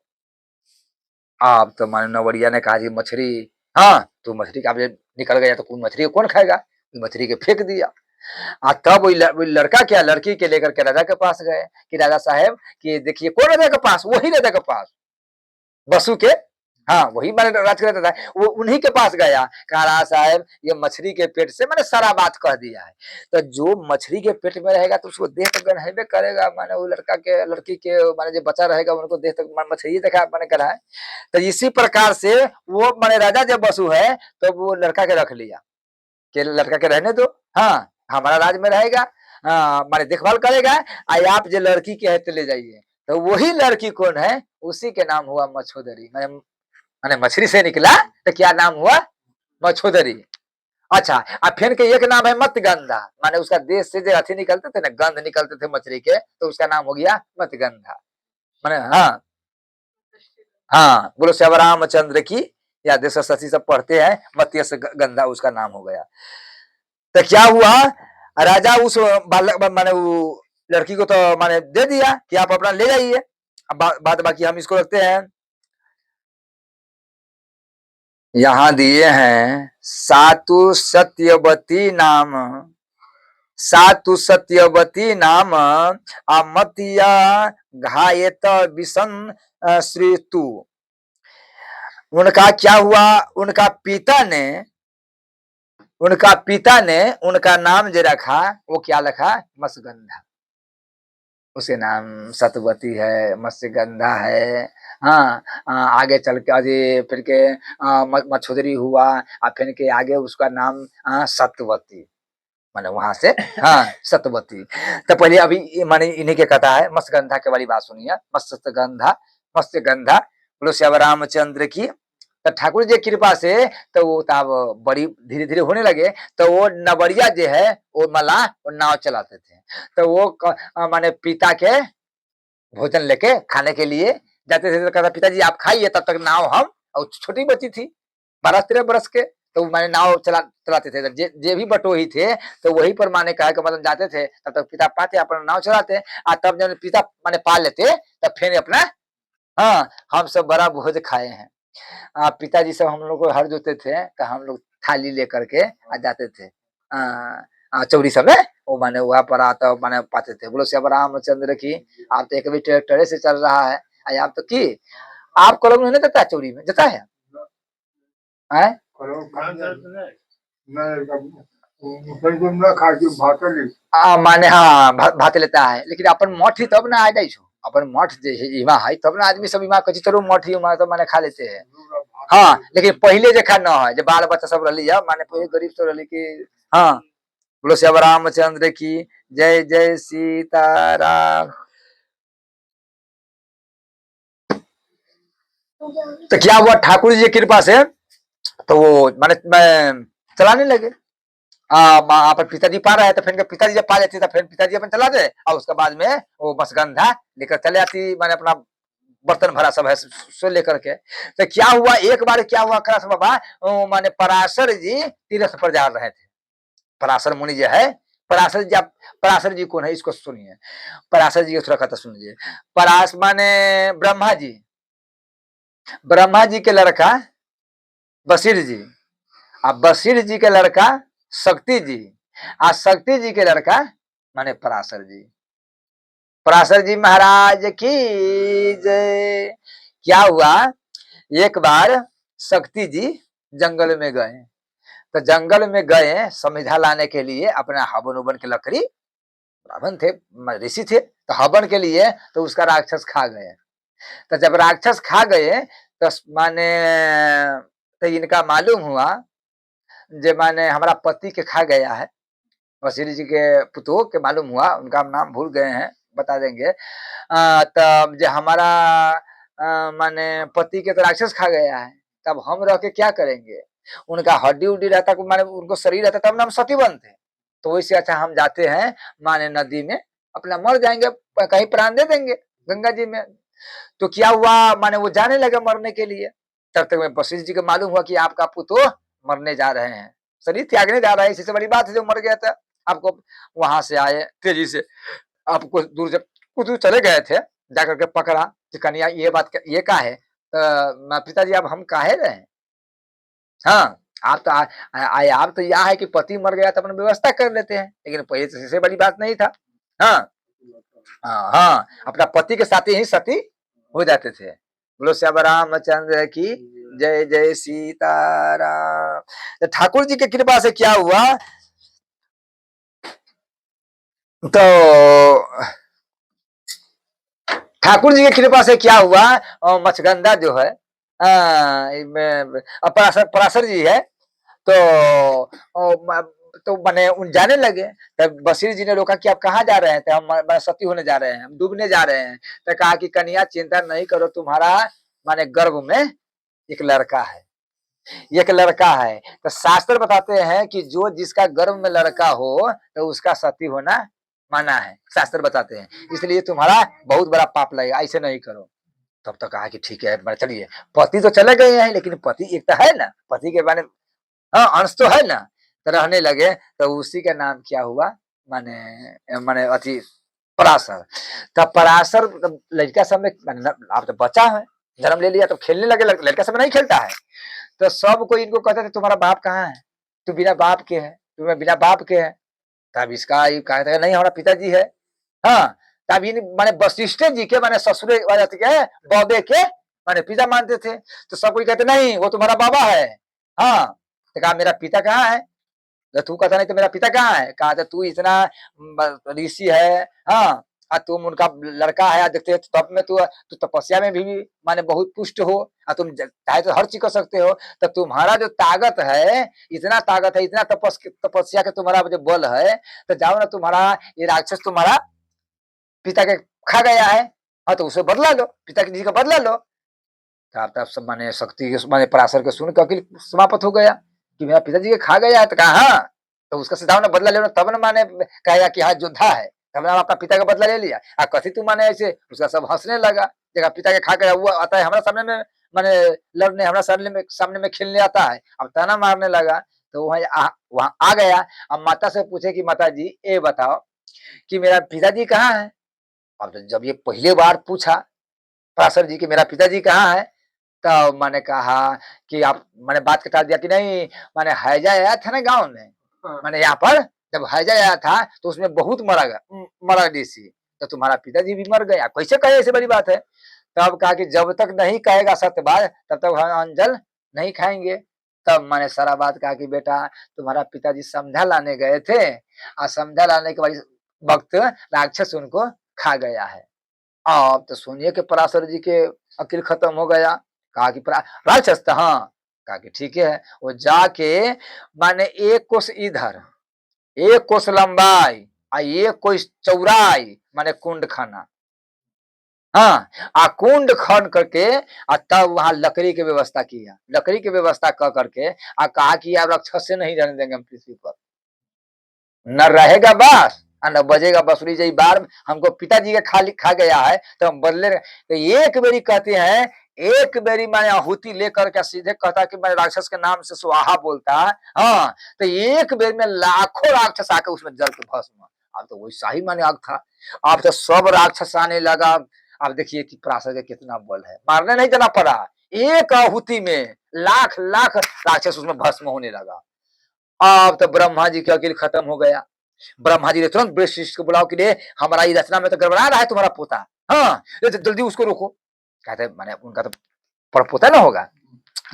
आप तो माने नवरिया ने कहा जी मछली, हाँ तो मछली का निकल गया तो कोई मछली को कौन खाएगा, मछली के फेंक दिया। तब वो लड़का क्या लड़की के लेकर के राजा के पास गए कि राजा साहब कि देखिए, कौन राजा के पास, वही राजा के पास, बसु के, हाँ वही मैंने राज रहता था, वो उन्हीं के पास गया, कहा राजा साहब ये मछली के पेट से मैंने सारा बात कह दिया है। तो जो मछली के पेट में रहेगा तो उसको देह तो गनहेबे करेगा, माने वो लड़का के लड़की के माने जो बचा रहेगा उनको देह तक मछली देखा मैंने करा है। तो इसी प्रकार से वो माने राजा जब बसु है तो वो लड़का के रख लिया कि लड़का के रहने दो, हाँ हमारा राज में रहेगा, माने देखभाल करेगा, आप जो लड़की के है तो ले जाइए। तो वही लड़की कौन है, उसी के नाम हुआ मछोदरी, माने मछली से निकला तो क्या नाम हुआ, मछोदरी। अच्छा, अब फिर के एक नाम है मतगंधा, माने उसका देश से जो अथी निकलते थे ना, गंध निकलते थे मछली के, तो उसका नाम हो गया मतगंधा। माने हाँ हाँ, बोलो श्याम रामचंद्र की, या देश सची सब पढ़ते हैं, मत्स्य गंधा उसका नाम हो गया। तो क्या हुआ, राजा उस बालक माने वो लड़की को तो माने दे दिया कि आप अपना ले जाइए, अब बात बाकी हम इसको रखते हैं। यहाँ दिए हैं सातु सत्यवती नाम अमतिया घायत विषम श्रीतु। उनका क्या हुआ, उनका पिता ने उनका नाम जो रखा वो क्या रखा, मत्स्यगंधा, उसके नाम सतवती है, मत्स्यगंधा है। हाँ, आगे चल के अरे फिर के मछोदरी हुआ, और फिर के आगे उसका नाम सतवती, माने वहां से हाँ सतवती। तो पहले अभी माने इन्हीं के कथा है, मत्स्यगंधा के वाली बात सुनिए, मत्स्यगंधा बोलो श्याम रामचंद्र की। तो ठाकुर जी की कृपा से तो वो तब बड़ी धीरे धीरे होने लगे, तो वो नवरिया जो है वो मल्लाह वो नाव चलाते थे, तो वो माने पिता के भोजन लेके खाने के लिए जाते थे, तो कहता पिताजी आप खाइए, तब तक नाव हम, और छोटी बच्ची थी 12-13 बरस के, तो मैंने नाव चलाते थे, जे भी बटोही थे तो वही पर माने कहा कि मतलब जाते थे, तब तक पिता पाते अपना नाव चलाते, तब जब पिता माने पा लेते तब फिर अपना, हाँ हम सब बड़ा भोज खाए हैं। पिताजी सब हम लोग को हर जोते थे तो हम लोग थाली लेकर के आ जाते थे, चौरी सब में वो माने वहाँ पर आता माने पाते थे। बोलो श्याम रामचंद्र की। आप तो एक भी ट्रैक्टर से चल रहा है, आप तो की आप कलम नहीं देता चौरी में जाता है, माने हाँ भात लेता है, लेकिन अपन मठ ही तब ना आ जाए, अपन मठ इमा है तब ना आदमी सब इमा कची चलो मठ ही तो माने खा लेते हैं। हाँ, लेकिन पहले जखा न है, जब बाल बच्चा सब रही है, माने पहले गरीब तो रही की। हाँ, बोलो श्याम रामचंद्र की जय, जय सीताराम। तो क्या हुआ, ठाकुर जी की कृपा से तो वो माने चलाने लगे, पर पिताजी पा रहे हैं, तो फिर पिताजी जब पा लेते तो फिर पिताजी अपन चला दे, और उसके बाद में वो मत्स्यगंधा लेकर चले आती, मैंने अपना बर्तन भरा सब है सो लेकर के। तो क्या हुआ, एक बार क्या हुआ कैलाश बाबा माने पराशर जी तीर्थ पर जा रहे थे, पराशर मुनि जो है पराशर जी, आप पराशर जी कौन है इसको सुनिए। पराशर जी को थोड़ा कथा सुनिए। पराश माने ब्रह्मा जी, ब्रह्मा जी के लड़का बशीर जी, अब बशीर जी के लड़का शक्ति जी, और शक्ति जी के लड़का माने पराशर जी। पराशर जी महाराज की जय। क्या हुआ, एक बार शक्ति जी जंगल में गए, तो जंगल में गए समिधा लाने के लिए, अपना हवन उबन की लकड़ी, ब्राह्मण थे, ऋषि थे, तो हवन के लिए, तो उसका राक्षस खा गए। तो जब राक्षस खा गए तो माने, तो इनका मालूम हुआ जे माने हमारा पति के खा गया है। वजीर जी के पुतोह के मालूम हुआ, उनका नाम भूल गए हैं, बता देंगे। तब जो हमारा माने पति के तो राक्षस खा गया है, तब हम रह के क्या करेंगे। उनका हड्डी उड्डी रहता, माने उनको शरीर रहता, तब हम सती बनते। तो वैसे अच्छा हम जाते हैं माने नदी में, अपना मर जाएंगे, कहीं प्राण दे देंगे गंगा जी में। तो क्या हुआ, माने वो जाने लगे मरने के लिए। तब तक में वशिष्ठ जी को मालूम हुआ कि आपका पुत्र मरने जा रहे हैं, शरीर त्यागने जा रहा है। इससे बड़ी बात है जो मर गया था। आपको वहां से आए तेजी से, आपको दूर जब कुछ दूर चले गए थे, जाकर के पकड़ा कि कन्या ये बात ये का है, पिताजी अब हम काहे रहे हैं। हाँ, आप तो आए, आप तो यह है कि पति मर गया तो अपन व्यवस्था कर लेते हैं, लेकिन पहले तो इससे बड़ी बात नहीं था। हाँ हाँ हाँ, अपना पति के साथ ही सती हो जाते थे। बोलो श्याम रामचंद्र की जय, जय सीताराम। तो ठाकुर जी की कृपा से क्या हुआ, तो ठाकुर जी की कृपा से क्या हुआ, मच्छगंधा जो है, पराशर जी है, तो मैंने उन जाने लगे। तब बशीर जी ने रोका कि आप कहाँ जा रहे हैं, तो हम सती होने जा रहे हैं, हम डूबने जा रहे हैं। तो कहा कि कन्या चिंता नहीं करो, तुम्हारा माने गर्भ में एक लड़का है, एक लड़का है। तो शास्त्र बताते हैं कि जो जिसका गर्भ में लड़का हो तो उसका सती होना माना है, शास्त्र बताते हैं। इसलिए तुम्हारा बहुत बड़ा पाप लगेगा, ऐसे नहीं करो। तब तो कहा कि ठीक है, चलिए। पति तो चले गए हैं, लेकिन पति एक तो है ना, पति के बारे में हाँ अंश तो है ना, तो रहने लगे। तो उसी का नाम क्या हुआ, माने माने अति पराशर। तब पराशर लड़का समय, आप तो बच्चा है, जन्म ले लिया तो खेलने लगे, लड़का समय नहीं खेलता है। तो सब कोई इनको कहते थे तुम्हारा बाप कहाँ है, तू बिना बाप के है, तुम्हें बिना बाप के है। तब इसका कहते हैं नहीं हमारा पिताजी है। हाँ, तब इन माने वशिष्ठ जी के माने ससुरे के बौबे के माने पिता मानते थे। तो सब कोई कहते नहीं वो तुम्हारा बाबा है। हाँ, तो कहा मेरा पिता कहाँ है, तो तू कहता नहीं तो मेरा पिता कहाँ है। कहा तू इतना ऋषि है, हाँ, तुम उनका लड़का है, देखते तब में तू तपस्या में भी माने बहुत पुष्ट हो, तुम चाहे तो हर चीज कर सकते हो। तो तुम्हारा जो ताकत है, इतना ताकत है, इतना तपस्या के तुम्हारा जो बल है, तो जाओ ना, तुम्हारा ये राक्षस तुम्हारा पिता के खा गया है, हाँ तो उसे बदला लो, पिता जी का बदला लो। तब सब माने शक्ति के माने पराशर के सुन के समाप्त हो गया कि मेरा पिताजी के खा गया है। तो कहा हाँ, तो उसका सीधा ना बदला लेना, तब ना माने कहेगा कि हाँ योद्धा है, तब ना अपना पिता का बदला ले लिया। कथी तू माने ऐसे, उसका सब हंसने लगा, देखा पिता के खा गया, वो आता है हमारा सामने में माने लड़ने, हमारा सामने में खेलने आता है, अब ताना मारने लगा। तो वहां आ गया। अब माता से पूछे कि माता जी ये बताओ कि मेरा पिताजी कहाँ है। अब जब ये पहले बार पूछा पराशर जी की मेरा पिताजी कहाँ है, तो मैंने कहा कि आप, मैंने बात के टाल दिया कि नहीं, मैंने हैजा आया था ना गांव में, मैंने यहाँ पर जब हैजा आया था तो उसमें बहुत मरा ऋषि, तो तुम्हारा पिताजी भी मर गया, कैसे कहे ऐसी बड़ी बात है। तब कहा कि जब तक नहीं कहेगा सत्य बात तब तक हम अंजल नहीं खाएंगे। तब मैंने सारा बात कहा कि बेटा तुम्हारा पिताजी समझा लाने गए थे, और समझा लाने के वक्त राक्षस उनको खा गया है। अब तो सुनिए कि पराशर जी के अकिल खत्म हो गया। कहा कि राक्षस था, हाँ। कहा कि ठीक है, वो जाके माने एक कोस इधर, एक कोस लंबाई और एक कोस चौड़ाई माने कुंड खाना, हाँ, कुंड खन करके तब वहां लकड़ी की व्यवस्था किया, लकड़ी की व्यवस्था कर करके कहा कि यार राक्षस से नहीं रहने देंगे हम पृथ्वी पर, न रहेगा बास और न बजेगा बसुरी। जई बार हमको पिताजी का खा गया है तो हम बदले। तो एक बेरी कहते हैं एक बेरी माने आहुति लेकर के सीधे कहता कि मैं राक्षस के नाम से स्वाहा बोलता। हाँ, तो एक बेर में लाखों राक्षस आकर उसमें जल के भस्म। अब तो वैसा ही माने आग था। अब तो सब राक्षस आने लगा। अब देखिए कि पराशर का कितना बल है, मारने नहीं देना पड़ा, एक आहुति में लाख लाख राक्षस उसमें भस्म होने लगा। अब तो ब्रह्मा जी की अकेले खत्म हो गया। ब्रह्मा जी ने तुरंत वशिष्ठ को बुलाओ कि रे हमारा ये रचना में तो गड़बड़ा रहा है तुम्हारा पोता। हाँ, जल्दी उसको रोको। कहते मैंने उनका तो परपोता ना होगा,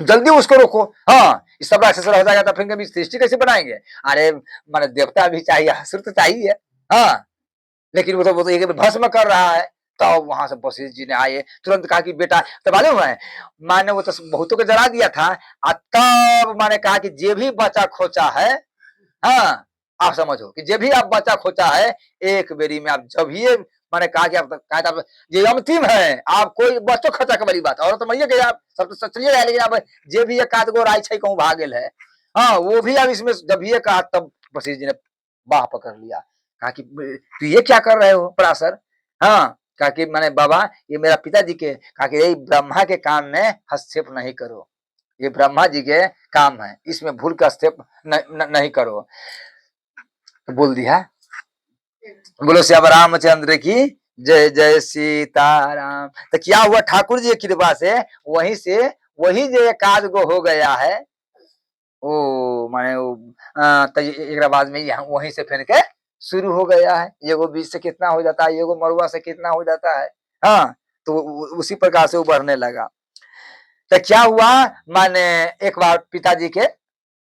जल्दी उसको रोको। हाँ, इस सब राक्षस हो जाएगा तो फिर कभी सृष्टि कैसे बनाएंगे। अरे माने देवता भी चाहिए, असुर तो चाहिए। हाँ, लेकिन वो तो एक भस्म कर रहा है। तो वहां से वशिष्ठ जी ने आए, तुरंत कहा कि बेटा तो मालूम है, माने वो तो बहुतों को जला दिया था। तब माने कहा कि जे भी बचा खोचा है, हाँ, आप समझो कि जब भी आप बच्चा खोचा है, एक बेरी में आप जब ही मैंने कहा कि आप कहा था ये अंतिम है, आप कोई बच्चों खचा के बड़ी बात और तो मैं गया सब तो चलिए रहा, लेकिन अब जे भी एक आध गो राय छे कहूँ भागेल है। हाँ, वो भी अब इसमें जब ये कहा तब वशिष्ठ जी ने बाह पकड़ लिया। कहा कि तू ये क्या कर रहे हो पराशर। हाँ, कहा कि मैंने बाबा ये मेरा पिताजी के, कहा कि यही ब्रह्मा के काम में हस्तक्षेप नहीं करो, ये ब्रह्मा जी के काम है, इसमें भूल का हस्तक्षेप नहीं करो। तो बोल दिया, बोलो श्याम रामचंद्र की जय जय सीताराम। तो क्या हुआ, ठाकुर जी की कृपा से वहीं से वही जो एकाध गो हो गया है, ओ माने एक बाद में यहाँ वहीं से फिर के शुरू हो गया है। ये वो बीज से कितना हो जाता है, ये वो मरुआ से कितना हो जाता है। हाँ, तो उसी प्रकार से वो बढ़ने लगा। तो क्या हुआ, माने एक बार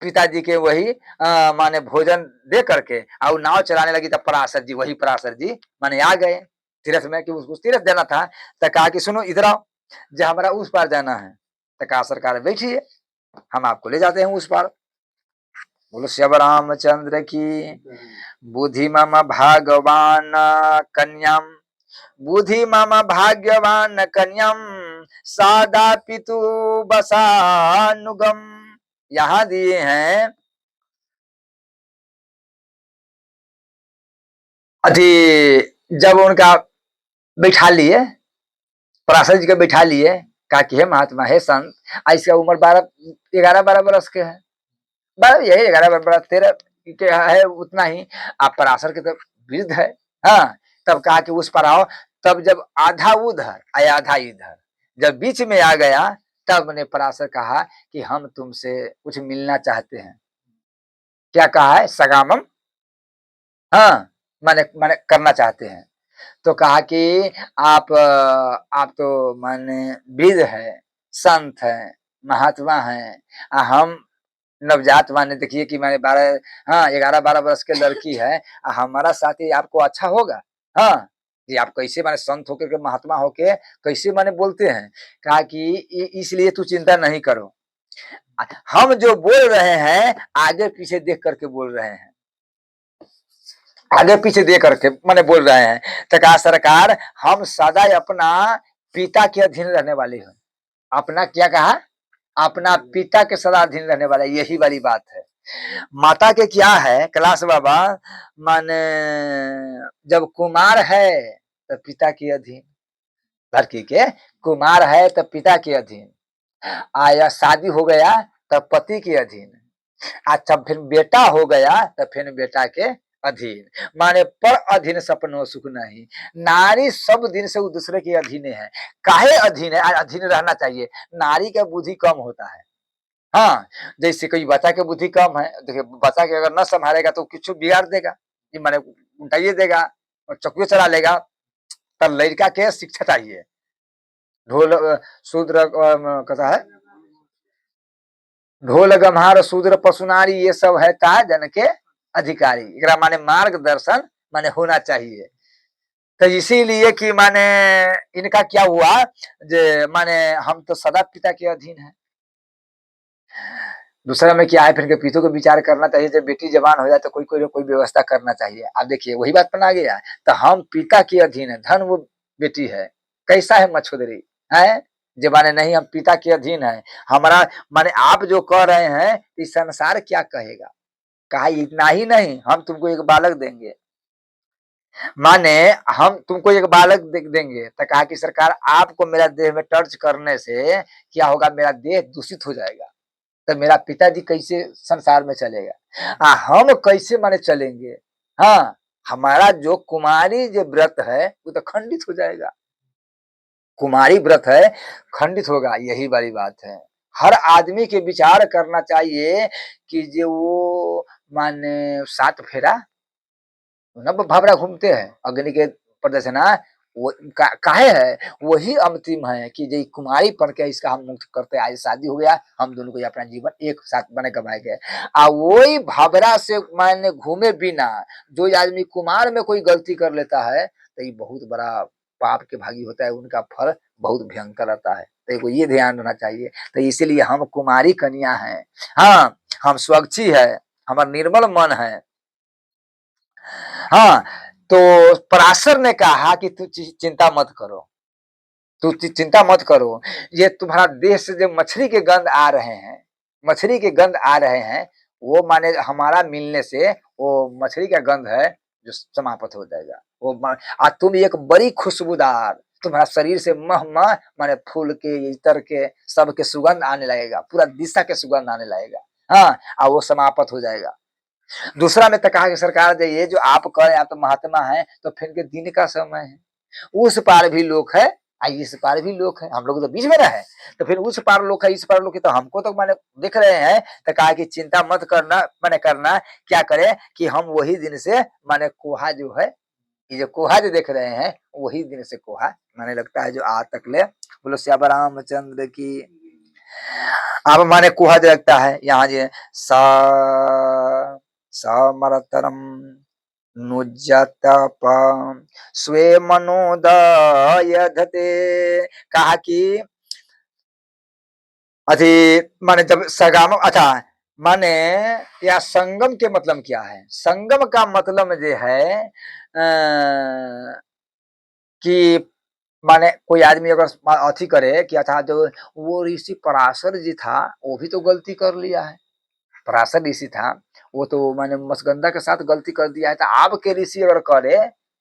पिताजी के वही माने भोजन दे करके और नाव चलाने लगी, तब पराशर जी, वही पराशर जी माने आ गए तीर्थ में कि उसको तीर्थ देना था। तो कहा कि सुनो इधर आओ, जो हमारा उस पार जाना है। तो कहा सरकार बैठिए, हम आपको ले जाते हैं उस पार। बोलो श्याम रामचंद्र की। बुद्धि मम भागवान कन्याम, बुद्धि मम भाग्यवान कन्याम, सादा पितु बसानुगम। यहाँ दिए हैं अभी, जब उनका बैठा लिए, पराशर जी को बैठा लिए, कहा कि हे महात्मा हे संत, इसका उम्र 11-12 बरस के है, यही 11-12 13 के है उतना ही। आप पराशर के तो वृद्ध है। हाँ, तब कहा कि उस पर आओ। तब जब आधा उधर आधा इधर जब बीच में आ गया, तब ने पराशर कहा कि हम तुमसे कुछ मिलना चाहते हैं। क्या कहा है, सगामम, हाँ, माने माने करना चाहते हैं। तो कहा कि आप तो माने वृद्ध है, संत है, महात्मा है, हम नवजात माने देखिए कि मैंने 12, हाँ 11-12 वर्ष के लड़की है, हमारा साथी आपको अच्छा होगा। हाँ, ये आप कैसे माने संत होकर के महात्मा होके कैसे माने बोलते हैं। कहा कि इसलिए तू चिंता नहीं करो, हम जो बोल रहे हैं आगे पीछे देख करके बोल रहे हैं, आगे पीछे दे करके मैंने बोल रहे हैं। तो कहा सरकार हम सदा अपना पिता के अधीन रहने वाले हैं। अपना क्या कहा, अपना पिता के सदा अधीन रहने वाला, यही वाली बात है। माता के क्या है कैलाश बाबा, माने जब कुमार है तो पिता के अधीन, लड़की के कुमार है तो पिता के अधीन, आया शादी हो गया तब पति के अधीन, अच्छा फिर बेटा हो गया तो फिर बेटा के अधीन, माने पर अधीन सपनों सुख नहीं। नारी सब दिन से दूसरे के अधीन है। काहे अधीन है, अधीन रहना चाहिए। नारी का बुद्धि कम होता है। हाँ, जैसे कोई बच्चा के बुद्धि कम है, देखिए बच्चा के अगर न संभालेगा तो कुछ बिगाड़ देगा, ये माने उल्टाइए देगा और चक्कू चला लेगा। तब लड़का के शिक्षा चाहिए। ढोल शूद्र कहता है, ढोल गम्हार शूद्र पशुनारी, ये सब है ता जन के अधिकारी। एकरा माने मार्गदर्शन माने होना चाहिए। तो इसीलिए कि माने इनका क्या हुआ, जे माने हम तो सदा पिता के अधीन है। दूसरा में क्या है, फिर के पिता को विचार करना चाहिए, जब बेटी जवान हो जाए तो कोई व्यवस्था करना चाहिए। आप देखिए वही बात बना गया, तो हम पिता के अधीन है, धन वो बेटी है, कैसा है मछुदरी है, जे माने नहीं हम पिता के अधीन है। हमारा माने आप जो कह रहे हैं इस संसार क्या कहेगा। कहा इतना ही नहीं, हम तुमको एक बालक देंगे, माने हम तुमको एक बालक देंगे तो कहा कि सरकार आपको मेरा देह में टच करने से क्या होगा, मेरा देह दूषित हो जाएगा, तो मेरा पिताजी कैसे संसार में चलेगा, हम कैसे माने चलेंगे। हाँ, हमारा जो कुमारी जो व्रत है वो तो खंडित हो जाएगा, कुमारी व्रत है खंडित होगा, यही वाली बात है। हर आदमी के विचार करना चाहिए कि जो वो माने 7 फेरा नभ भावरा घूमते हैं अग्नि के प्रदर्शना, वो काहे है, वही अंतिम है कि जो कुमारी पन के इसका हम मुक्त करते, आज शादी हो गया, हम दोनों को अपना जीवन एक साथ बने कमाएंगे। वही भावरा से माने घूमे बिना जो आदमी कुमार में कोई गलती कर लेता है तो ये बहुत बड़ा पाप के भागी होता है, उनका फल बहुत भयंकर रहता है। तो ये ध्यान रखना चाहिए। तो इसीलिए हम कुमारी कन्या हैं, हाँ हम स्वच्छी है, हमारा निर्मल मन है। हाँ, तो पराशर ने कहा कि तू चिंता मत करो, तू चिंता मत करो, ये तुम्हारा देह से जो मछली के गंध आ रहे हैं, मछली के गंध आ रहे हैं, वो माने हमारा मिलने से वो मछली का गंध है जो समाप्त हो जाएगा। वो तुम एक बड़ी खुशबूदार, तुम्हारा शरीर से मह मह माने फूल के इतर के सब के सुगंध आने लगेगा, पूरा दिशा के सुगंध आने लगेगा। हाँ, और वो समाप्त हो जाएगा। दूसरा में तो कहा कि सरकार ये जो आप करें, आप तो महात्मा हैं, तो फिर के दिन का समय है, उस पार भी लोग है, इस पार भी लोग है, हम लोग तो बीच में रहे, तो फिर उस पार लोग है इस पार लोग है, तो हमको तो मैंने दिख रहे हैं। तो कहा कि चिंता मत करना, मैंने करना क्या करे कि हम वही दिन से माने कोहा जो है, ये जो कोहा जो देख रहे हैं वही दिन से कोहा माने लगता है जो आज तक ले। बोलो श्याम रामचंद्र की। अब माने कोहा जो लगता है यहाँ जो सा समरतरम नुजतप स्वे मनोदयधते। कहा कि अति माने जब सगाम, अच्छा माने या संगम के मतलब क्या है, संगम का मतलब जो है कि माने कोई आदमी अगर अथी करे कि अच्छा जो वो ऋषि पराशर जी था वो भी तो गलती कर लिया है, पराशर ऋषि था वो तो मैंने मसगंधा के साथ गलती कर दिया है, तो आप के ऋषि अगर करे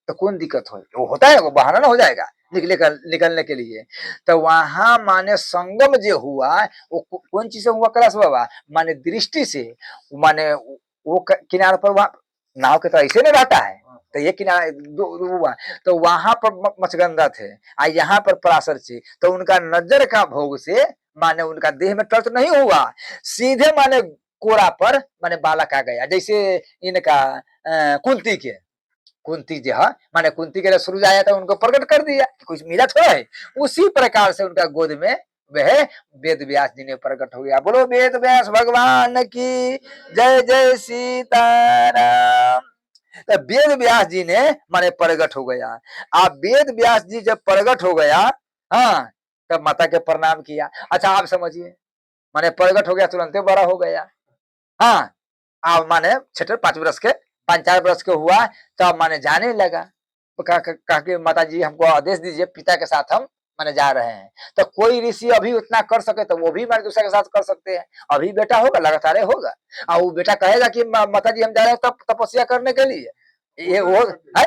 तो कौन दिक्कत हो, वो होता है वो बहाना ना हो जाएगा निकलने के लिए। तो वहां माने संगम जो हुआ वो कौन चीज से हुआ कैलाश बाबा, माने दृष्टि से, माने वो किनारे पर वहां नाव के तो ऐसे नहीं रहता है, तो ये किनारा हुआ, तो वहां पर मत्स्यगंधा थे यहाँ पर पराशर थे, तो उनका नजर का भोग से माने उनका देह में टच नहीं हुआ, सीधे माने कोरा पर माने बालक आ गया, जैसे इनका कुंती के, कुंती जो है माने कुंती के सूरज आया था उनको प्रकट कर दिया, कुछ मिला थोड़ा है, उसी प्रकार से उनका गोद में वह वेद व्यास जी ने प्रकट हो गया। बोलो वेद व्यास भगवान की जय, जय सीताराम। तो वेद व्यास जी ने माने प्रकट हो गया। आप वेद व्यास जी जब प्रकट हो गया, हाँ तब माता के प्रणाम किया। अच्छा आप समझिए, माने प्रकट हो गया तुरंत बड़ा हो गया। हाँ, अब माने 5 वर्ष के 5-4 वर्ष के हुआ तब माने जाने लगा, तो कहा कि माता जी हमको आदेश दीजिए, पिता के साथ हम माने जा रहे हैं। तो कोई ऋषि अभी उतना कर सके तो वो भी माने दूसरे के साथ कर सकते हैं, अभी बेटा होगा लगातार होगा, और वो बेटा कहेगा कि माता जी हम जा रहे हैं तब तपस्या करने के लिए, ये वो है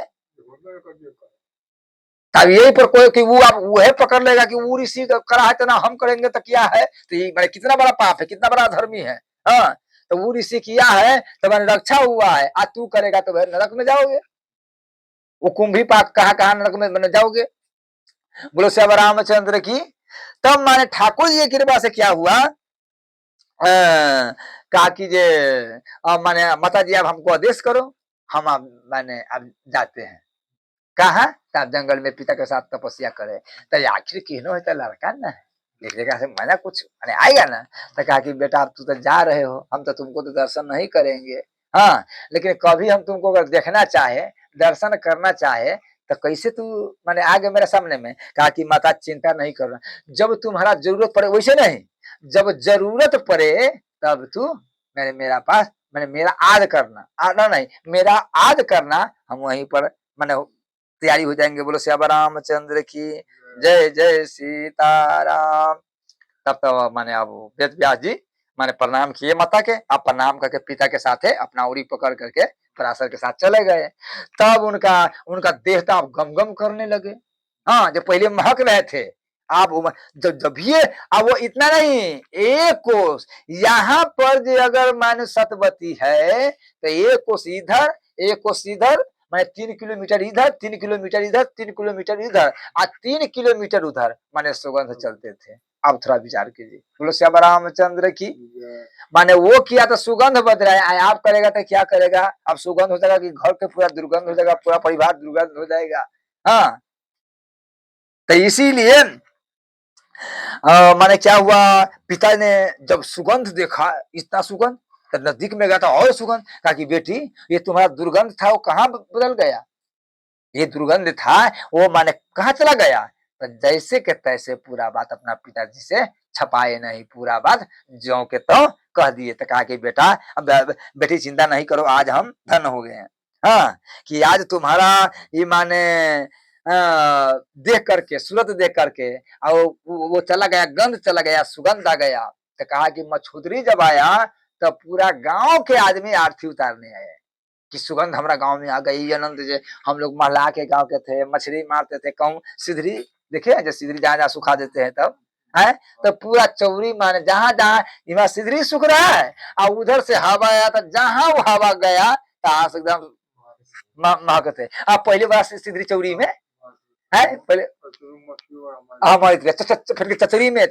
तब यही पर कोई कि वो आप वह पकड़ लेगा कि वो ऋषि करा है तो ना हम करेंगे तो क्या है, तो ये मैंने कितना बड़ा पाप है, कितना बड़ा धर्मी है। हाँ, तो वो ऋषि किया है तो मैंने रक्षा हुआ है, आज तू करेगा तो वह नरक में जाओगे, वो कुंभी पाक कहाँ नरक में मैंने जाओगे। बोलो श्याम रामचंद्र की। तब माने ठाकुर जी की कृपा से क्या हुआ, कहा कि जे माने माता जी अब हमको आदेश करो, हम अब माने अब जाते हैं कहा, आप जंगल में पिता के साथ तपस्या करे, तो आखिर केनो है तो लड़का ना है, देखने से मना कुछ मैंने आएगा ना। तो कहा कि बेटा आप तू तो जा रहे हो, हम तो तुमको तो दर्शन नहीं करेंगे, हाँ लेकिन कभी हम तुमको अगर देखना चाहे, दर्शन करना चाहे तो कैसे तू मैंने आ गए मेरे सामने में। कहा कि माता चिंता नहीं करना, जब तुम्हारा जरूरत पड़े वैसे नहीं, जब जरूरत पड़े तब तू मैंने मेरा पास मैंने मेरा आद करना, आना नहीं मेरा आद करना, हम वहीं पर मैंने तैयारी हो जाएंगे। बोलो श्याम रामचंद्र की जय, जय सीताराम। तब तो माने अब वेद व्यास जी माने प्रणाम किए माता के, आप प्रणाम करके पिता के साथ अपना उरी पकड़ करके पराशर के साथ चले गए। तब उनका उनका देह तो अब गम गम करने लगे। हाँ, जो पहले महक रहे थे आप जब जब ये अब वो इतना नहीं, एक कोस यहाँ पर जो अगर माने सतवती है तो एक कोस इधर एक कोस इधर, मैं 3 किलोमीटर इधर 3 किलोमीटर इधर 3 किलोमीटर इधर और 3 किलोमीटर उधर माने सुगंध चलते थे। अब थोड़ा विचार कीजिए, बोलो श्याम रामचंद्र की। माने वो किया तो सुगंध बद रहा है, आप करेगा तो क्या करेगा? अब सुगंध हो जाएगा कि घर के पूरा दुर्गंध हो जाएगा, पूरा परिवार दुर्गंध हो जाएगा। हाँ, तो इसीलिए माने क्या हुआ, पिता ने जब सुगंध देखा, इतना सुगंध, तो नजदीक में गया था और सुगंध, कहा कि बेटी ये तुम्हारा दुर्गंध था वो कहाँ बदल गया? ये दुर्गंध था वो माने कहाँ चला गया? तो जैसे के तैसे पूरा बात अपना पिताजी से छपाए नहीं, पूरा बात ज्यों के तो कह दिए। तो कहा कि बेटा अब बेटी चिंता नहीं करो, आज हम धन हो गए हैं। हाँ, कि आज तुम्हारा ये माने देख करके सूरत देख करके और वो चला गया, गंध चला गया, सुगंध आ गया। तो कहा कि मछुदरी जब आया तो पूरा गांव के आदमी आरती उतारने आए कि सुगंध हमारा गांव में आ गई। अनंत जी हम लोग महला के गांव के थे, मछली मारते थे, कहूँ सिधरी देखे जो सिधरी जहाँ जहाँ सुखा देते हैं तब है, तो पूरा चौरी माने जहां जहां यहाँ सिधरी सूख रहा है और उधर से हवा आया था, जहां वो हवा गया तहां से एकदम महकते। अब पहले बार सिधरी चौरी में है, पहले हमारे फिर चचरी में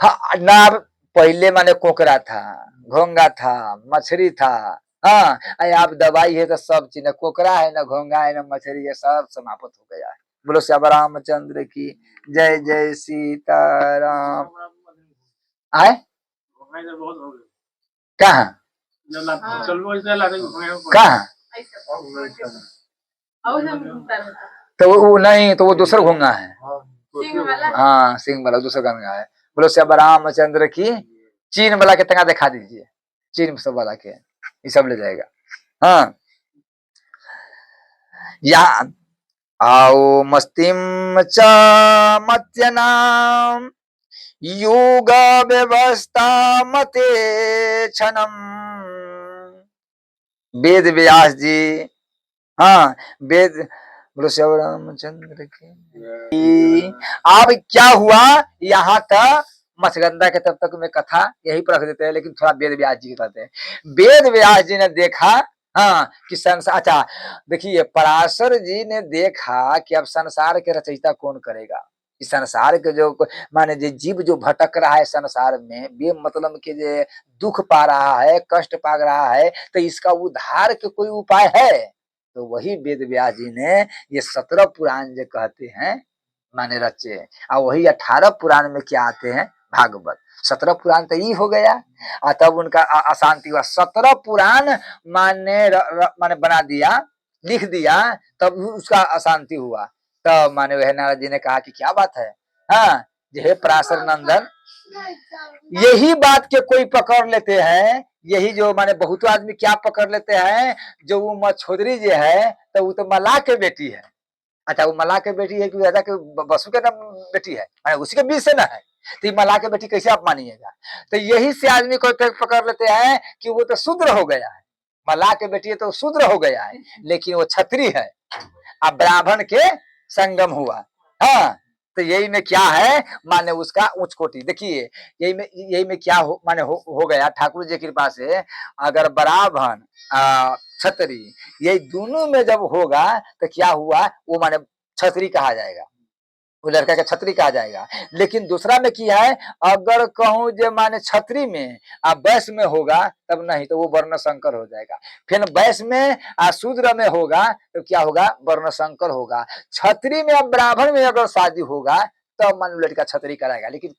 हाँ ना, पहले माने कोकरा था, घोंगा था, मछली था। हाँ, आप दवाई है तो सब चीज, न कोकरा है न घोंगा है न मछली है, सब समाप्त हो गया है। बोलो श्याम रामचंद्र की जय जय सीताराम। आए कहा कहा तो वो नहीं, तो वो दूसरा घोंगा है। हाँ, सिंह वाला दूसरा घोंगा है। बोलो श्याम रामचंद्र की। चीन वाला के तंगा दिखा दीजिए, चीन सब वाला के ये सब ले जाएगा। हाँ, या आओ मस्तिम च मत्यनाम योग व्यवस्था मते क्षणम। वेद व्यास जी, हाँ वेद, बोलो श्याम रामचंद्र की। अब क्या हुआ यहाँ तक मत्स्यगंधा के तब तक में कथा यही पर रख देते हैं, लेकिन थोड़ा वेद व्यास जी कहते हैं। वेद व्यास जी ने देखा हाँ कि संसार, अच्छा देखिए पराशर जी ने देखा कि अब संसार के रचयिता कौन करेगा। इस संसार के जो माने जो जीव जो भटक रहा है संसार में, बे मतलब के जो दुख पा रहा है, कष्ट पा रहा है, तो इसका उद्धार के कोई उपाय है? तो वही वेद व्यास जी ने ये 17 पुराण जो कहते हैं माने रचे, और वही 18 पुराण में क्या आते हैं, भागवत। 17 पुराण तो ये हो गया, और तब उनका अशांति हुआ। 17 पुराण माने बना दिया, लिख दिया, तब उसका अशांति हुआ। तब माने वह नारद जी ने कहा कि क्या बात है, हाँ हे पराशर नंदन, यही बात के कोई पकड़ लेते हैं, यही जो माने बहुत आदमी क्या पकड़ लेते हैं, जो वो मछोदरी जी है तो वो तो मल्लाह के बेटी है। अच्छा वो मल्लाह के बेटी है कि राजा के बसु के नाम बेटी है, उसी के बीच से ना है, तो मल्लाह के बेटी कैसे आप मानिएगा? तो यही से आदमी को पकड़ लेते हैं कि वो तो शूद्र हो गया है, मल्लाह के बेटी है तो शूद्र हो गया है, लेकिन वो क्षत्रिय है, अब ब्राह्मण के संगम हुआ। हाँ, तो यही में क्या है माने उसका उच्च कोटि। देखिए यही में क्या माने हो गया ठाकुर जी की कृपा से, अगर ब्राह्मण क्षत्रिय ये दोनों में जब होगा तो क्या हुआ, वो माने क्षत्रिय कहा जाएगा, वो लड़का का छत्री कहा जाएगा। लेकिन दूसरा में क्या है, अगर कहूं जो माने छत्री में वैश्य में होगा तब नहीं, तो वो वर्ण संकर हो जाएगा। फिर वैश्य में शूद्र में होगा तो क्या होगा, वर्ण संकर होगा। छत्री में अब ब्राह्मण में अगर शादी होगा तब मान लड़का छत्री कराएगा, लेकिन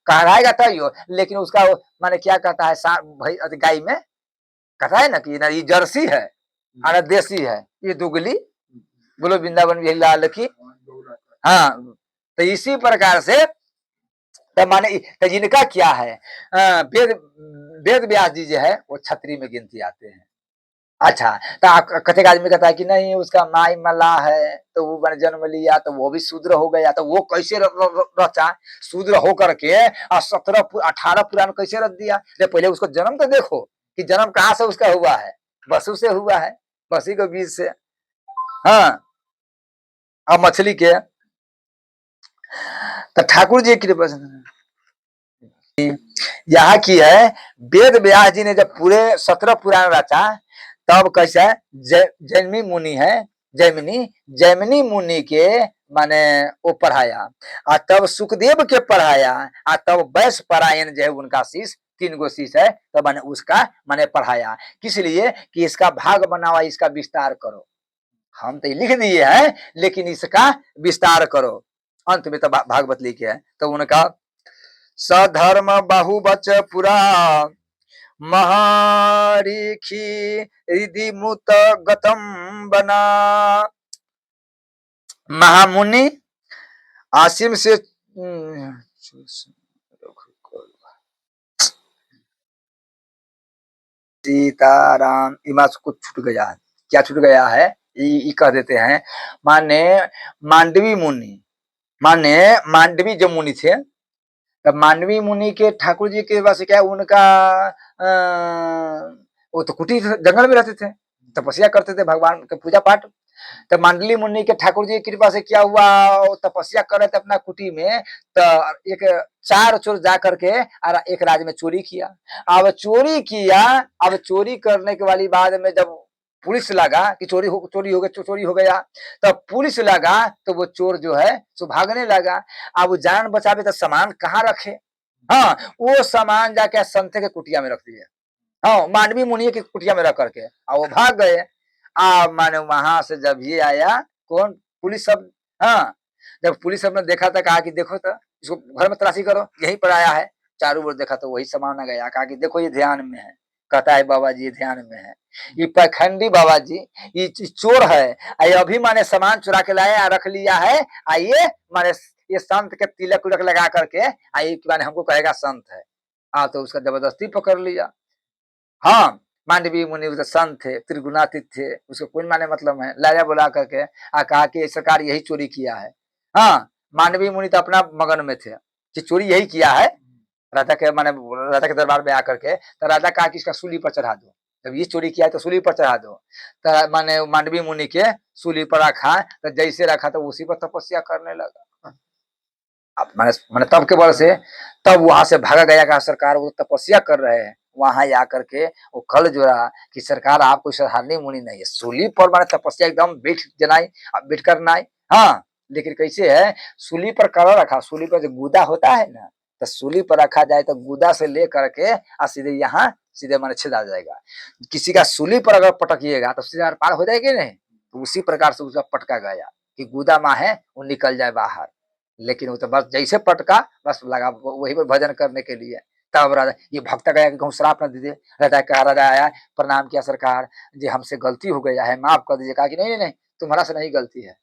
कराएगा तब, लेकिन उसका माने क्या कहता है भाई गाय में कहता है ना कि ना ये जर्सी है और देसी है, ये दुगली। बोलो वृंदावन बिहारी लाल की। हाँ, तो इसी प्रकार से तो माने तो जिनका क्या है, वेद वेद व्यास जी जो है वो छत्री में गिनती आते हैं। अच्छा, तो कथेक आदमी कहता है कि नहीं उसका माई मल्लाह है तो वो मैंने जन्म लिया तो वो भी शूद्र हो गया, तो वो कैसे रचा, शूद्र हो करके 17 18 पुराण कैसे रच दिया? पहले उसको जन्म तो देखो, कि जन्म कहाँ से उसका हुआ है, वसु से हुआ है, वसी के बीज से। हाँ, अब मछली के तो ठाकुर जी की कृपा यहाँ की है। वेद व्यास जी ने जब पूरे 17 पुराण रचा, तब कैसा है, जैमिनी मुनि है, जैमिनी जैमिनी मुनि के माने वो पढ़ाया, और तब सुखदेव के पढ़ाया, और तब वैश्य परायण जो है उनका शिष्य, 3 गो शिष्य है, तो मैंने उसका मैंने पढ़ाया। किस लिए कि इसका भाग बनावा, इसका विस्तार करो। हम तो लिख दिए हैं, लेकिन इसका विस्तार करो। अंत में तो भागवत लिखे है, तो उनका सधर्म बहुबच पुरा महारिखी रिधि मुत गतम बना। महामुनि आसिम से सीताराम इमा कुछ छूट गया है। क्या छूट गया है, ये कह देते हैं। माने मांडवी मुनि, माने मांडवी जो मुनि थे, तब मांडवी मुनि के ठाकुर जी के पास क्या उनका वो तो कुटी जंगल में रहते थे, तपस्या करते थे, भगवान के पूजा पाठ। तो मांडली मुनि के ठाकुर जी की कृपा से क्या हुआ, तपस्या कर रहे थे अपना कुटी में, तो एक 4 चोर जा करके और एक राज में चोरी किया। अब चोरी किया, अब चोरी करने के वाली बाद में जब पुलिस लगा कि चोरी हो गया, तब पुलिस लगा तो वो चोर जो है सो भागने लगा। अब जान बचावे तो सामान कहाँ रखे, हाँ वो सामान जाके संत के कुटिया में रख दिया। हाँ, मांडवी मुनि की कुटिया में रख करके और वो भाग गए। माने वहां से जब ये आया कौन, पुलिस सब, हाँ जब पुलिस सब ने देखा था, कहा कि देखो तो इसको घर में तलाशी करो, यहीं पर आया है। चारों ओर देखा तो वही सामान आ गया, कहा कि देखो ये ध्यान में है। कहता है बाबा जी ये ध्यान में है, ये पखंडी बाबा जी, ये चोर है, ये अभी माने सामान चुरा के लाया रख लिया है, आइए माने ये संत के तिलक उलक लगा करके आइए माने हमको कहेगा संत है। तो उसका जबरदस्ती पकड़ लिया। हाँ, मांडवी मुनि उधर संत थे, त्रिगुणातीत थे, उसको कोई माने मतलब है, लाया बुला करके कहा कि सरकार यही चोरी किया है। हाँ, मांडवी मुनि तो अपना मगन में थे कि चोरी यही किया है। राजा के माने राजा के दरबार में आकर के तो राजा कहा कि इसका सूली पर चढ़ा दो, जब ये चोरी किया है तो सूली पर चढ़ा दो। तो माने मांडवी मुनि के सूली पर रखा, तो जैसे रखा तो उसी पर तपस्या करने लगा। अब मैंने मैंने तब के बल से तब वहां से भागा गया, कहा सरकार वो तपस्या कर रहे हैं, वहां आकर के वो कल जोड़ा कि सरकार आप कोई साधारण मुनि नहीं है, सूली पर मैंने तपस्या एकदम बैठ जनाई, बैठ कर नाई। हाँ, लेकिन कैसे है, सूली पर कर रखा, सूली पर जो गुदा होता है ना, तो सूली पर रखा जाए तो गुदा से ले करके और सीधे यहाँ सीधे मैंने छेदा जाएगा। किसी का सूली पर अगर पटकिएगा तो सीधा पार हो जाएगी नहीं, तो उसी प्रकार से उसका पटका गया कि गुदा माँ है वो निकल जाए बाहर। लेकिन वो तो बस जैसे पटका बस लगा वही पर भजन करने के लिए। तब राजा ये भक्त गया कि कहूँ श्राप न दीजिए। राजा कहा, राजा आया प्रणाम किया, सरकार जी हमसे गलती हो गया है, माफ कर दीजिए। कहा कि नहीं नहीं नहीं, तुम्हारा से नहीं गलती है।